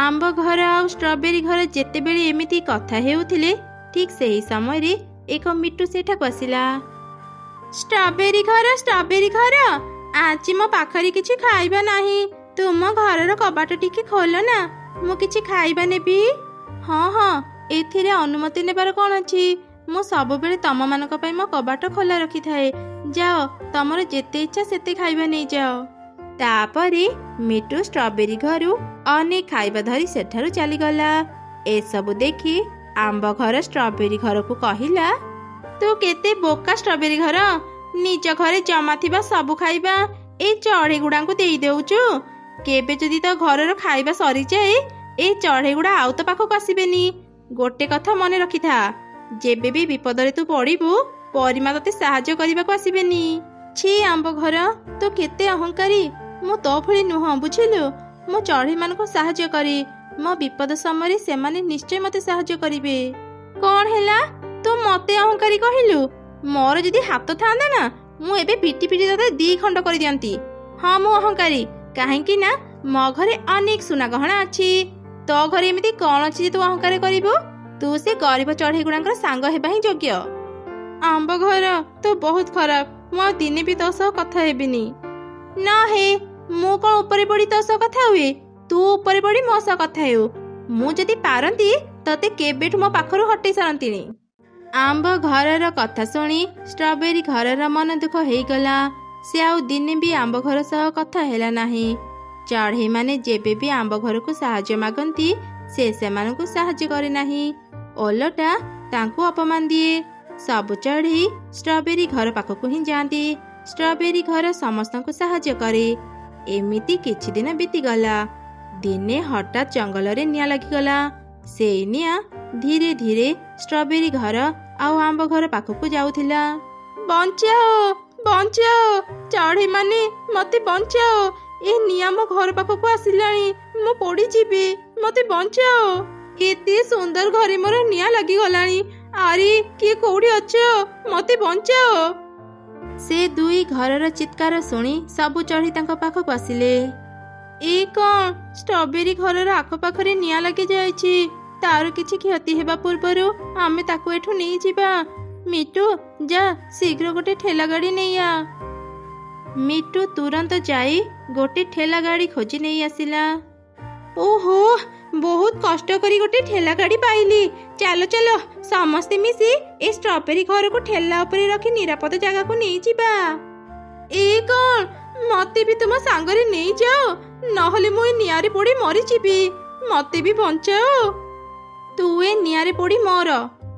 ଆମ୍ବ ଘର ଆଉ ଷ୍ଟ୍ରବେରୀ ଘର ଯେତେବେଳେ ଏମିତି କଥା ହେଉଥିଲେ, ଠିକ୍ ସେହି ସମୟରେ ଏକ ମିଟୁ ସେଠାକୁ ଆସିଲା। ଷ୍ଟ୍ରବେରୀ ଘର, ଆଜି ମୋ ପାଖରେ କିଛି ଖାଇବା ନାହିଁ। ତୁମ ଘରର କବାଟ ଟିକେ ଖୋଲ ନା, ମୁଁ କିଛି ଖାଇବା ନେବି। ହଁ, ଏଥିରେ ଅନୁମତି ନେବାର କ'ଣ ଅଛି? ମୁଁ ସବୁବେଳେ ତମମାନଙ୍କ ପାଇଁ ମୋ କବାଟ ଖୋଲା ରଖିଥାଏ। ଯାଅ, ତମର ଯେତେ ଇଚ୍ଛା ସେତେ ଖାଇବା ନେଇଯାଅ। ତାପରେ ମିଟୁ ଷ୍ଟ୍ରବେରୀ ଘରୁ ଅନେକ ଖାଇବା ଧରି ସେଠାରୁ ଚାଲିଗଲା। ଏସବୁ ଦେଖି ଆମ୍ବ ଘର ଷ୍ଟ୍ରବେରୀ ଘରକୁ କହିଲା, ତୁ କେତେ ବୋକା ଷ୍ଟ୍ରବେରୀ ଘର। ନିଜ ଘରେ ଜମା ଥିବା ସବୁ ଖାଇବା ଏଇ ଚଢ଼େଇ ଗୁଡ଼ାଙ୍କୁ ଦେଇ ଦେଉଛୁ। କେବେ ଯଦି ତୋ ଘରର ଖାଇବା ସରିଯାଏ, ଏଇ ଚଢ଼େଇ ଗୁଡ଼ା ଆଉ ତୋ ପାଖକୁ ଆସିବେନି। ଗୋଟେ କଥା ମନେ ରଖିଥା, ଯେବେ ବି ବିପଦରେ ତୁ ପଡ଼ିବୁ, ପରିମା ତତେ ସାହାଯ୍ୟ କରିବାକୁ ଆସିବେନି। ଛି ଆମ୍ବ ଘର, ତୁ କେତେ ଅହଙ୍କାରୀ। ମୁଁ ତୋ ଭଳି ନୁହଁ, ବୁଝିଲୁ। ମୁଁ ଚଢ଼େଇମାନଙ୍କୁ ସାହାଯ୍ୟ କରେ। ମୋ ବିପଦ ସମୟରେ ସେମାନେ ନିଶ୍ଚୟ ମତେ ସାହାଯ୍ୟ କରିବେ। କ'ଣ ହେଲା? ତୁ ମତେ ଅହଙ୍କାରୀ କହିଲୁ? ମୋର ଯଦି ହାତ ଥାନ୍ତା ନା, ମୁଁ ଏବେ ପିଟି ତତେ 2 ଖଣ୍ଡ କରିଦିଅନ୍ତି। ହଁ, ମୁଁ ଅହଙ୍କାରୀ, କାହିଁକି ନା ମୋ ଘରେ ଅନେକ ସୁନା ଗହଣା ଅଛି। ତୋ ଘରେ ଏମିତି କ'ଣ ଅଛି ଯେ ତୁ ଅହଙ୍କାର କରିବୁ? ତୁ ସେ ଗରିବ ଚଢ଼େଇ ଗୁଡ଼ାଙ୍କର ସାଙ୍ଗ ହେବା ହିଁ ଯୋଗ୍ୟ। ଆମ୍ବ ଘର, ତୁ ବହୁତ ଖରାପ। ମୁଁ ଆଉ ଦିନେ ବି ତୋ ସହ କଥା ହେବିନି। ନ ହେ, ମୁଁ କ'ଣ ଉପରେ ପଡ଼ି ତୋ ସହ କଥା ହୁଏ? ତୁ ଉପରେ ପଡ଼ି ମୋ ସହ କଥା ହେଉ। ମୁଁ ଯଦି ପାରନ୍ତି ତତେ କେବେଠୁ ମୋ ପାଖରୁ ହଟେଇ ସାରନ୍ତିନି। ଆମ୍ବ ଘରର କଥା ଶୁଣି ଷ୍ଟ୍ରବେରୀ ଘରର ମନ ଦୁଃଖ ହେଇଗଲା। ସେ ଆଉ ଦିନେ ବି ଆମ୍ବ ଘର ସହ କଥା ହେଲା ନାହିଁ। ଚଢ଼େଇମାନେ ଯେବେ ବି ଆମ୍ବ ଘରକୁ ସାହାଯ୍ୟ ମାଗନ୍ତି, ସେ ସେମାନଙ୍କୁ ସାହାଯ୍ୟ କରେ ନାହିଁ, ଓଲଟା ତାଙ୍କୁ ଅପମାନ ଦିଏ। ସବୁ ଚଢ଼େଇ ଷ୍ଟ୍ରବେରୀ ଘର ପାଖକୁ ହିଁ ଯାଆନ୍ତି। ଷ୍ଟ୍ରବେରୀ ଘର ସମସ୍ତଙ୍କୁ ସାହାଯ୍ୟ କରେ। ଏମିତି କିଛି ଦିନ ବିତିଗଲା। ଦିନେ ହଠାତ୍ ଜଙ୍ଗଲରେ ନିଆଁ ଲାଗିଗଲା। ସେଇ ନିଆଁ ଧୀରେ ଧୀରେ ଷ୍ଟ୍ରବେରୀ ଘର ଆଉ ଆମ୍ବ ଘର ପାଖକୁ ଯାଉଥିଲା। ବଞ୍ଚାଅ, ଚଢ଼େଇମାନେ ମତେ ବଞ୍ଚାଅ। ଏ ନିଆଁ ମୋ ଘର ପାଖକୁ ଆସିଲାଣି, ମୁଁ ପୋଡ଼ିଯିବି, ମତେ ବଞ୍ଚାଅ। ଏତେ ସୁନ୍ଦର ଘରେ ମୋର ନିଆଁ ଲାଗିଗଲାଣି। ଆରେ କିଏ କୋଉଠି ଅଛ? ମତେ ବଞ୍ଚାଅ। ସେ 2 ଘରର ଚିତ୍କାର ଶୁଣି ସବୁ ଚଢ଼େଇ ତାଙ୍କ ପାଖକୁ ଆସିଲେ। ଏ କ'ଣ? ଷ୍ଟ୍ରବେରୀ ଘରର ଆଖପାଖରେ ନିଆଁ ଲାଗିଯାଇଛି। ତାର କିଛି କ୍ଷତି ହେବା ପୂର୍ବରୁ ଆମେ ତାକୁ ଏଠୁ ନେଇଯିବା। ମିଟୁ, ଯା ଶୀଘ୍ର ଗୋଟେ ଠେଲା ଗାଡ଼ି ନେଇଆ। ମିଟୁ ତୁରନ୍ତ ଯାଇ ଗୋଟେ ଠେଲା ଗାଡ଼ି ଖୋଜି ନେଇ ଆସିଲା। ଓହୋ, ବହୁତ କଷ୍ଟ କରି ଗୋଟେ ଠେଲା ଗାଡ଼ି ପାଇଲି। ଚାଲ ସମସ୍ତେ ମିଶି ଏ ଷ୍ଟ୍ରବେରୀ ଘରକୁ ଠେଲା ଉପରେ ରଖି ନିରାପଦ ଜାଗାକୁ ନେଇଯିବା। ଏ କ'ଣ? ମତେ ବି ତୁମ ସାଙ୍ଗରେ ନେଇଯାଅ, ନହେଲେ ମୁଁ ଏ ନିଆଁରେ ପୋଡ଼ି ମରିଯିବି। ମତେ ବି ବଞ୍ଚାଅ। ତୁ ଏ ନିଆଁରେ ପୋଡ଼ି ମର।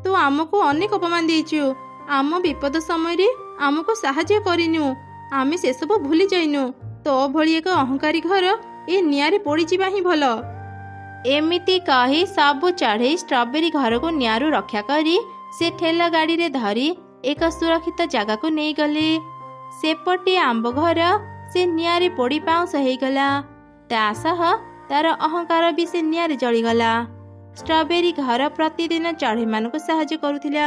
ତୁ ଆମକୁ ଅନେକ ଅପମାନ ଦେଇଛୁ। ଆମ ବିପଦ ସମୟରେ ଆମକୁ ସାହାଯ୍ୟ କରିନୁ। ଆମେ ସେସବୁ ଭୁଲି ଯାଇନୁ। ତୋ ଭଳି ଏକ ଅହଙ୍କାରୀ ଘର ଏ ନିଆଁରେ ପୋଡ଼ିଯିବା ହିଁ ଭଲ। ଏମିତି କହି ସବୁ ଚଢ଼େଇ ଷ୍ଟ୍ରବେରୀ ଘରକୁ ନିଆଁରୁ ରକ୍ଷା କରି ସେ ଠେଲା ଗାଡ଼ିରେ ଧରି ଏକ ସୁରକ୍ଷିତ ଜାଗାକୁ ନେଇଗଲେ। ସେପଟେ ଆମ୍ବ ଘର ସେ ନିଆଁରେ ପୋଡ଼ି ପାଉଁଶ ହେଇଗଲା। ତା ସହ ତାର ଅହଙ୍କାର ବି ସେ ନିଆଁରେ ଜଳିଗଲା। ଷ୍ଟ୍ରବେରୀ ଘର ପ୍ରତିଦିନ ଚଢ଼େଇମାନଙ୍କୁ ସାହାଯ୍ୟ କରୁଥିଲା।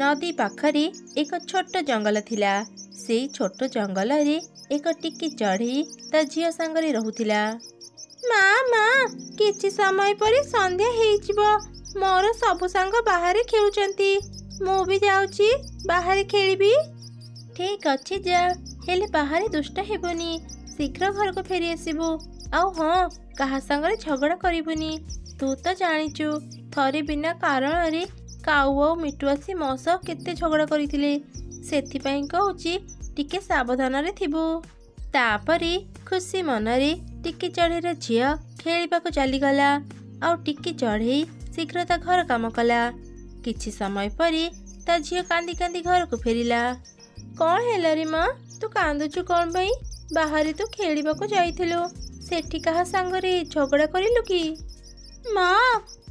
ନଦୀ ପାଖରେ ଏକ ଛୋଟ ଜଙ୍ଗଲ ଥିଲା। ସେଇ ଛୋଟ ଜଙ୍ଗଲରେ ଏକ ଟିକି ଚଢ଼େଇ ତା ଝିଅ ସାଙ୍ଗରେ ରହୁଥିଲା। ମା, କିଛି ସମୟ ପରେ ସନ୍ଧ୍ୟା ହେଇଯିବ। ମୋର ସବୁ ସାଙ୍ଗ ବାହାରେ ଖେଳୁଛନ୍ତି। ମୁଁ ବି ଯାଉଛି ବାହାରେ ଖେଳିବି। ଠିକ୍ ଅଛି ଯା, ହେଲେ ବାହାରେ ଦୁଷ୍ଟ ହେବନି, ଶୀଘ୍ର ଘରକୁ ଫେରି ଆସିବୁ। ଆଉ ହଁ, କାହା ସାଙ୍ଗରେ ଝଗଡ଼ା କରିବୁନି। ତୁ ତ ଜାଣିଛୁ ଥରେ ବିନା କାରଣରେ କାଉ ଆଉ ମିଟୁ ଆସି ମୋ ସହ କେତେ ଝଗଡ଼ା କରିଥିଲେ। ସେଥିପାଇଁ କହୁଛି ଟିକେ ସାବଧାନରେ ଥିବୁ। ତାପରେ ଖୁସି ମନରେ ଟିକି ଚଢ଼େଇର ଝିଅ ଖେଳିବାକୁ ଚାଲିଗଲା। ଆଉ ଟିକି ଚଢ଼େଇ ଶୀଘ୍ର ତା ଘର କାମ କଲା। କିଛି ସମୟ ପରେ ତା ଝିଅ କାନ୍ଦି କାନ୍ଦି ଘରକୁ ଫେରିଲା। କ'ଣ ହେଲା ରେ ମା, ତୁ କାନ୍ଦୁଛୁ କ'ଣ ପାଇଁ? ବାହାରେ ତୁ ଖେଳିବାକୁ ଯାଇଥିଲୁ, ସେଠି କାହା ସାଙ୍ଗରେ ଝଗଡ଼ା କରିଲୁ କି? ମା,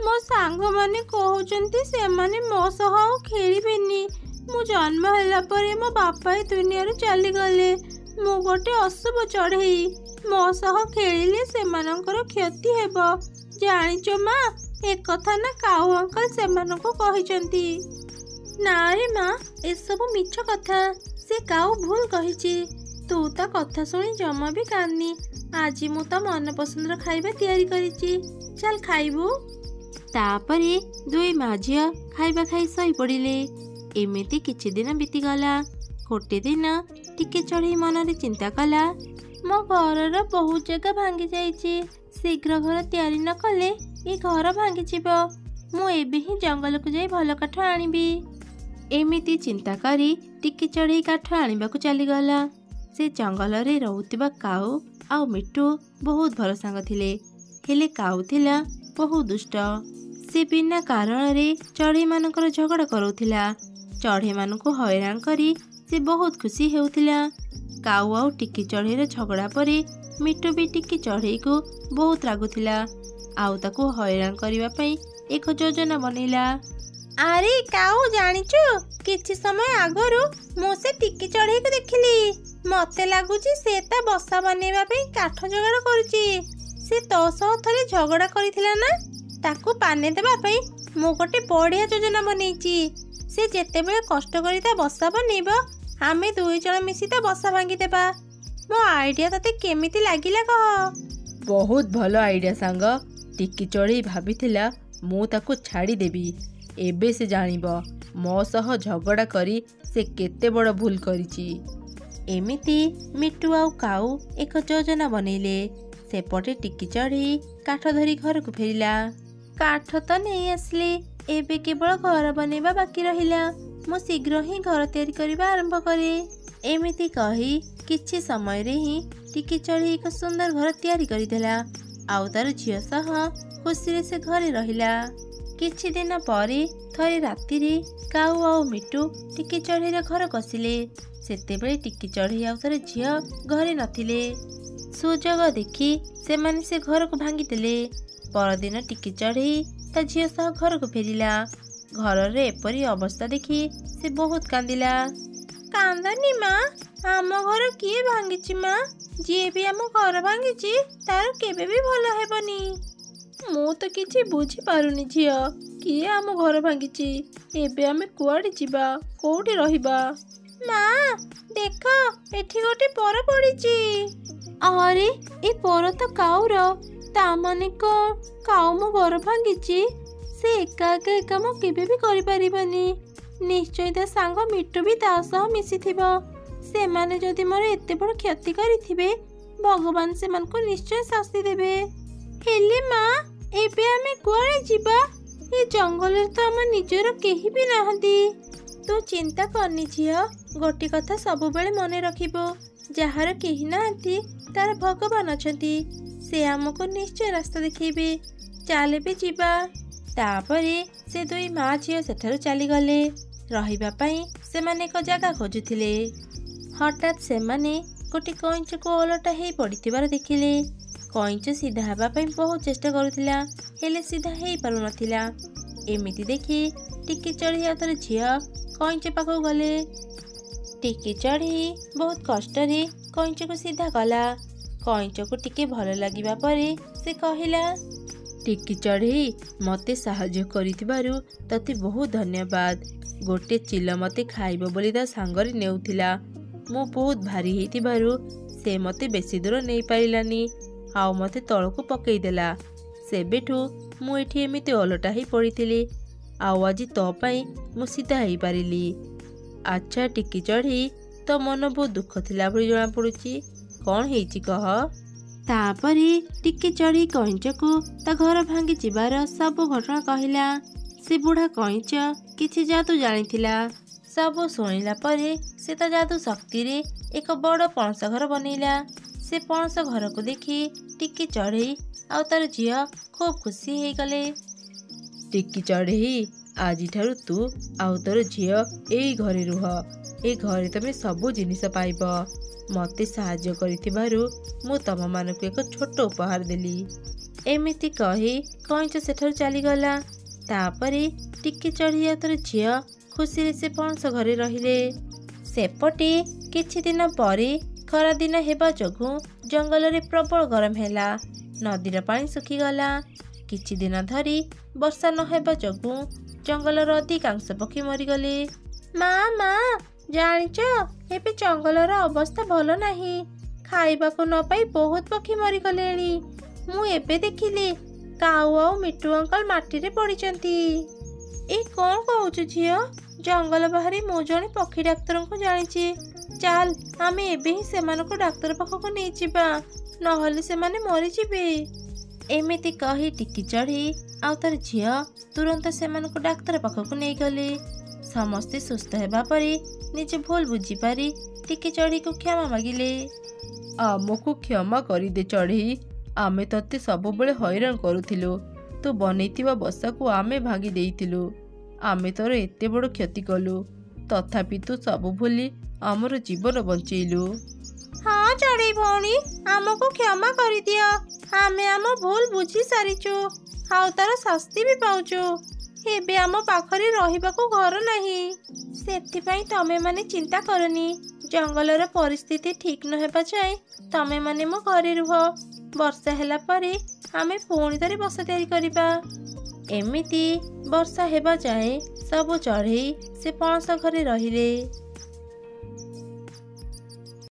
ମୋ ସାଙ୍ଗମାନେ କହୁଛନ୍ତି ସେମାନେ ମୋ ସହ ଆଉ ଖେଳିବେନି। ମୁଁ ଜନ୍ମ ହେଲା ପରେ ମୋ ବାପା ଏ ଦୁନିଆରୁ ଚାଲିଗଲେ। ମୁଁ ଗୋଟେ ଅଶୁଭ ଚଢ଼େଇ, ମୋ ସହ ଖେଳିଲେ ସେମାନଙ୍କର କ୍ଷତି ହେବ। ଜାଣିଛ ମା, ଏକଥା ନା କାଉ ଅଙ୍କଲ ସେମାନଙ୍କୁ କହିଛନ୍ତି। ନା ରେ ମା, ଏସବୁ ମିଛ କଥା। ସେ କାଉ ଭୁଲ କହିଛି। ତୁ ତା କଥା ଶୁଣି ଜମା ବି କାନ୍ଦନି। ଆଜି ମୁଁ ତ ମନ ପସନ୍ଦର ଖାଇବା ତିଆରି କରିଛି, ଚାଲ ଖାଇବୁ। ତାପରେ ଦୁଇ ମା ଝିଅ ଖାଇବା ଖାଇ ଶୋଇପଡ଼ିଲେ। ଏମିତି କିଛି ଦିନ ବିତିଗଲା। ଗୋଟେ ଦିନ ଟିକେ ଚଢ଼େଇ ମନରେ ଚିନ୍ତା କଲା, ମୋ ଘରର ବହୁତ ଜାଗା ଭାଙ୍ଗି ଯାଇଛି। ଶୀଘ୍ର ଘର ତିଆରି ନ କଲେ ଏ ଘର ଭାଙ୍ଗିଯିବ। ମୁଁ ଏବେ ହିଁ ଜଙ୍ଗଲକୁ ଯାଇ ଭଲ କାଠ ଆଣିବି। ଏମିତି ଚିନ୍ତା କରି ଟିକି ଚଢ଼େଇ କାଠ ଆଣିବାକୁ ଚାଲିଗଲା। ସେ ଜଙ୍ଗଲରେ ରହୁଥିବା କାଉ ଆଉ ମିଟୁ ବହୁତ ଭଲ ସାଙ୍ଗ ଥିଲେ। ହେଲେ କାଉ ଥିଲା ବହୁତ ଦୁଷ୍ଟ। ସେ ବିନା କାରଣରେ ଚଢ଼େଇମାନଙ୍କର ଝଗଡ଼ା କରାଉଥିଲା। ଚଢ଼େଇମାନଙ୍କୁ ହଇରାଣ କରି ସେ ବହୁତ ଖୁସି ହେଉଥିଲା। କାଉ ଆଉ ଟିକି ଚଢ଼େଇର ଝଗଡ଼ା ପରେ ମିଟୁ ବି ଟିକି ଚଢ଼େଇକୁ ବହୁତ ରାଗୁଥିଲା ଆଉ ତାକୁ ହଇରାଣ କରିବା ପାଇଁ ଏକ ଯୋଜନା ବନେଇଲା। ଆରେ କାଉ, ଜାଣିଛୁ କିଛି ସମୟ ଆଗରୁ ମୁଁ ସେ ଟିକି ଚଢ଼େଇକୁ ଦେଖିଲି। ମତେ ଲାଗୁଛି ସେ ତା ବସା ବନେଇବା ପାଇଁ କାଠ ଯୋଗାଡ଼ କରୁଛି। ସେ ତୋ ସହ ଥରେ ଝଗଡ଼ା କରିଥିଲା ନା? ତାକୁ ପାନେ ଦେବା ପାଇଁ ମୁଁ ଗୋଟେ ବଢ଼ିଆ ଯୋଜନା ବନେଇଛି। ସେ ଯେତେବେଳେ କଷ୍ଟ କରି ତା ବସା ବନେଇବ, ଆମେ ଦୁଇ ଜଣ ମିଶି ତା ବସା ଭାଙ୍ଗିଦେବା। ମୋ ଆଇଡିଆ ତତେ କେମିତି ଲାଗିଲା କହ? ବହୁତ ଭଲ ଆଇଡ଼ିଆ ସାଙ୍ଗ। ଟିକି ଚଢ଼େଇ ଭାବିଥିଲା ମୁଁ ତାକୁ ଛାଡ଼ିଦେବି। ଏବେ ସେ ଜାଣିବ ମୋ ସହ ଝଗଡ଼ା କରି ସେ କେତେ ବଡ଼ ଭୁଲ କରିଛି। ଏମିତି ମିଟୁ ଆଉ କାଉ ଏକ ଯୋଜନା ବନେଇଲେ। ସେପଟେ ଟିକି ଚଢ଼େଇ କାଠ ଧରି ଘରକୁ ଫେରିଲା। କାଠ ତ ନେଇ ଆସିଲି, ଏବେ କେବଳ ଘର ବନେଇବା ବାକି ରହିଲା। ମୁଁ ଶୀଘ୍ର ହିଁ ଘର ତିଆରି କରିବା ଆରମ୍ଭ କରେ। ଏମିତି କହି କିଛି ସମୟରେ ହିଁ ଟିକି ଚଢ଼େଇ ଏକ ସୁନ୍ଦର ଘର ତିଆରି କରିଦେଲା ଆଉ ତାର ଝିଅ ସହ ଖୁସିରେ ସେ ଘରେ ରହିଲା। କିଛି ଦିନ ପରେ ଥରେ ରାତିରେ କାଉ ଆଉ ମିଟୁ ଟିକି ଚଢ଼େଇର ଘର କସିଲେ। ସେତେବେଳେ ଟିକି ଚଢ଼େଇ ଆଉ ତାର ଝିଅ ଘରେ ନଥିଲେ। ସୁଯୋଗ ଦେଖି ସେମାନେ ସେ ଘରକୁ ଭାଙ୍ଗିଦେଲେ। ପରଦିନ ଟିକି ଚଢ଼େଇ ତା ଝିଅ ସହ ଘରକୁ ଫେରିଲା। ଘରର ଏପରି ଅବସ୍ଥା ଦେଖି ସେ ବହୁତ କାନ୍ଦିଲା। କାନ୍ଦନି ମା, ଆମ ଘର କିଏ ଭାଙ୍ଗିଛି ମା? ଯିଏ ବି ଆମ ଘର ଭାଙ୍ଗିଛି ତାର କେବେ ବି ଭଲ ହେବନି। ମୁଁ ତ କିଛି ବୁଝିପାରୁନି ଝିଅ, କିଏ ଆମ ଘର ଭାଙ୍ଗିଛି? ଏବେ ଆମେ କୁଆଡ଼େ ଯିବା, କୋଉଠି ରହିବା? ମା ଦେଖ, ଏଠି ଗୋଟେ ପର ପଡ଼ିଛି। ଆରେ ଏ ପର ତ କାଉର। ତା ମାନେ କ'ଣ କାଉ ମୋ ଘର ଭାଙ୍ଗିଛି? ସେ ଏକା ଏକା ମୁଁ କେବେ ବି କରିପାରିବନି। ନିଶ୍ଚୟ ତା ସାଙ୍ଗ ମିଟୁ ବି ତା ସହ ମିଶିଥିବ। ସେମାନେ ଯଦି ମୋର ଏତେ ବଡ଼ କ୍ଷତି କରିଥିବେ, ଭଗବାନ ସେମାନଙ୍କୁ ନିଶ୍ଚୟ ଶାସ୍ତି ଦେବେ। ହେଲେ ମା, ଏବେ ଆମେ କୁଆଡ଼େ ଯିବା? ଏ ଜଙ୍ଗଲରେ ତ ଆମ ନିଜର କେହି ବି ନାହାନ୍ତି। ତୁ ଚିନ୍ତା କରନି ଝିଅ, ଗୋଟେ କଥା ସବୁବେଳେ ମନେ ରଖିବ, ଯାହାର କେହି ନାହାନ୍ତି ତାର ଭଗବାନ ଅଛନ୍ତି। ସେ ଆମକୁ ନିଶ୍ଚୟ ରାସ୍ତା ଦେଖେଇବେ। ଚାଲେ ବି ଯିବା। ତାପରେ ସେ ଦୁଇ ମା ଝିଅ ସେଠାରୁ ଚାଲିଗଲେ। ରହିବା ପାଇଁ ସେମାନେ ଏକ ଜାଗା ଖୋଜୁଥିଲେ। ହଠାତ୍ ସେମାନେ ଗୋଟେ କଇଁଚକୁ ଓଲଟା ହେଇ ପଡ଼ିଥିବାର ଦେଖିଲେ। କଇଁଚ ସିଧା ହେବା ପାଇଁ ବହୁତ ଚେଷ୍ଟା କରୁଥିଲା, ହେଲେ ସିଧା ହେଇପାରୁନଥିଲା। ଏମିତି ଦେଖି ଟିକି ଚଢ଼େଇ ଆଉ ତାର ଝିଅ କଇଁଚ ପାଖକୁ ଗଲେ। ଟିକି ଚଢ଼େଇ ବହୁତ କଷ୍ଟରେ କଇଁଚକୁ ସିଧା କଲା। କଇଁଚକୁ ଟିକେ ଭଲ ଲାଗିବା ପରେ ସେ କହିଲା, ଟିକି ଚଢ଼େଇ, ମୋତେ ସାହାଯ୍ୟ କରିଥିବାରୁ ତତେ ବହୁତ ଧନ୍ୟବାଦ। ଗୋଟେ ଚିଲ ମୋତେ ଖାଇବ ବୋଲି ତା ସାଙ୍ଗରେ ନେଉଥିଲା। ମୁଁ ବହୁତ ଭାରି ହେଇଥିବାରୁ ସେ ମୋତେ ବେଶୀ ଦୂର ନେଇପାରିଲାନି ଆଉ ମୋତେ ତଳକୁ ପକେଇଦେଲା। ସେବେଠୁ ମୁଁ ଏଠି ଏମିତି ଓଲଟା ହେଇ ପଡ଼ିଥିଲି ଆଉ ଆଜି ତୋ ପାଇଁ ମୁଁ ସିଧା ହେଇପାରିଲି। ଆଚ୍ଛା ଟିକି ଚଢ଼େଇ, ତୋ ମନ ବହୁତ ଦୁଃଖ ଥିଲା ଭଳି ଜଣାପଡ଼ୁଛି, କ'ଣ ହେଇଛି କହ? ତାପରେ ଟିକି ଚଢ଼େଇ କଇଁଚକୁ ତା ଘର ଭାଙ୍ଗି ଯିବାର ସବୁ ଘଟଣା କହିଲା। ସେ ବୁଢ଼ା କଇଁଚ କିଛି ଯାଦୁ ଜାଣିଥିଲା। ସବୁ ଶୁଣିଲା ପରେ ସେ ତା ଯାଦୁ ଶକ୍ତିରେ ଏକ ବଡ଼ ପଣସ ଘର ବନେଇଲା। ସେ ପଣସ ଘରକୁ ଦେଖି ଟିକି ଚଢ଼େଇ ଆଉ ତାର ଝିଅ ଖୁବ୍ ଖୁସି ହେଇଗଲେ। ଟିକି ଚଢ଼େଇ, ଆଜିଠାରୁ ତୁ ଆଉ ତୋର ଝିଅ ଏଇ ଘରେ ରୁହ। ଏ ଘରେ ତମେ ସବୁ ଜିନିଷ ପାଇବ। ମୋତେ ସାହାଯ୍ୟ କରିଥିବାରୁ ମୁଁ ତମମାନଙ୍କୁ ଏକ ଛୋଟ ଉପହାର ଦେଲି। ଏମିତି କହି କଇଁଚ ସେଠାରୁ ଚାଲିଗଲା। ତାପରେ ଟିକି ଚଢ଼େଇ ଆଉ ତୋର ଝିଅ ଖୁସିରେ ସେ ପଣସ ଘରେ ରହିଲେ। ସେପଟେ କିଛି ଦିନ ପରେ ଖରାଦିନ ହେବା ଯୋଗୁଁ ଜଙ୍ଗଲରେ ପ୍ରବଳ ଗରମ ହେଲା। ନଦୀର ପାଣି ଶୁଖିଗଲା। କିଛି ଦିନ ଧରି ବର୍ଷା ନ ହେବା ଯୋଗୁଁ ଜଙ୍ଗଲର ଅଧିକାଂଶ ପକ୍ଷୀ ମରିଗଲେ। ମା, ଜାଣିଛ ଏବେ ଜଙ୍ଗଲର ଅବସ୍ଥା ଭଲ ନାହିଁ। ଖାଇବାକୁ ନ ପାଇ ବହୁତ ପକ୍ଷୀ ମରିଗଲେଣି। ମୁଁ ଏବେ ଦେଖିଲି କାଉ ଆଉ ମିଟୁ ଅଙ୍କଲ ମାଟିରେ ପଡ଼ିଛନ୍ତି। ଏ କ'ଣ କହୁଛୁ ଝିଅ? ଜଙ୍ଗଲ ବାହାରେ ମୁଁ ଜଣେ ପକ୍ଷୀ ଡାକ୍ତରଙ୍କୁ ଜାଣିଛି। ଚାଲ ଆମେ ଏବେ ହିଁ ସେମାନଙ୍କୁ ଡାକ୍ତର ପାଖକୁ ନେଇଯିବା, ନହେଲେ ସେମାନେ ମରିଯିବେ। ଏମିତି କହି ଟିକି ଚଢ଼େଇ ଆଉ ତାର ଝିଅ ତୁରନ୍ତ ସେମାନଙ୍କୁ ଡାକ୍ତର ପାଖକୁ ନେଇଗଲେ। ସମସ୍ତେ ସୁସ୍ଥ ହେବା ପରେ ନିଜ ଭୁଲ ବୁଝିପାରି ଟିକି ଚଢ଼େଇକୁ କ୍ଷମା ମାଗିଲେ। ଆମକୁ କ୍ଷମା କରିଦେ ଚଢ଼େଇ, ଆମେ ତତେ ସବୁବେଳେ ହଇରାଣ କରୁଥିଲୁ। ତୁ ବନେଇଥିବା ବସାକୁ ଆମେ ଭାଙ୍ଗି ଦେଇଥିଲୁ। ଆମେ ତୋର ଏତେ ବଡ଼ କ୍ଷତି କଲୁ, ତଥାପି ତୁ ସବୁ ଭୁଲି ଆମର ଜୀବନ ବଞ୍ଚେଇଲୁ। ହଁ ଚଢ଼େଇ ଭଉଣୀ, ଆମକୁ କ୍ଷମା କରିଦିଅ। ଆମେ ଆମ ଭୁଲ ବୁଝି ସାରିଛୁ ଆଉ ତାର ଶାସ୍ତି ବି ପାଉଛୁ। ଏବେ ଆମ ପାଖରେ ରହିବାକୁ ଘର ନାହିଁ। ସେଥିପାଇଁ ତମେମାନେ ଚିନ୍ତା କରନି। ଜଙ୍ଗଲର ପରିସ୍ଥିତି ଠିକ୍ ନ ହେବା ଯାଏଁ ତମେମାନେ ମୋ ଘରେ ରୁହ। ବର୍ଷା ହେଲା ପରେ ଆମେ ପୁଣି ଥରେ ବସା ତିଆରି କରିବା। ଏମିତି ବର୍ଷା ହେବା ଯାଏଁ ସବୁ ଚଢ଼େଇ ସେ ପଣସ ଘରେ ରହିଲେ।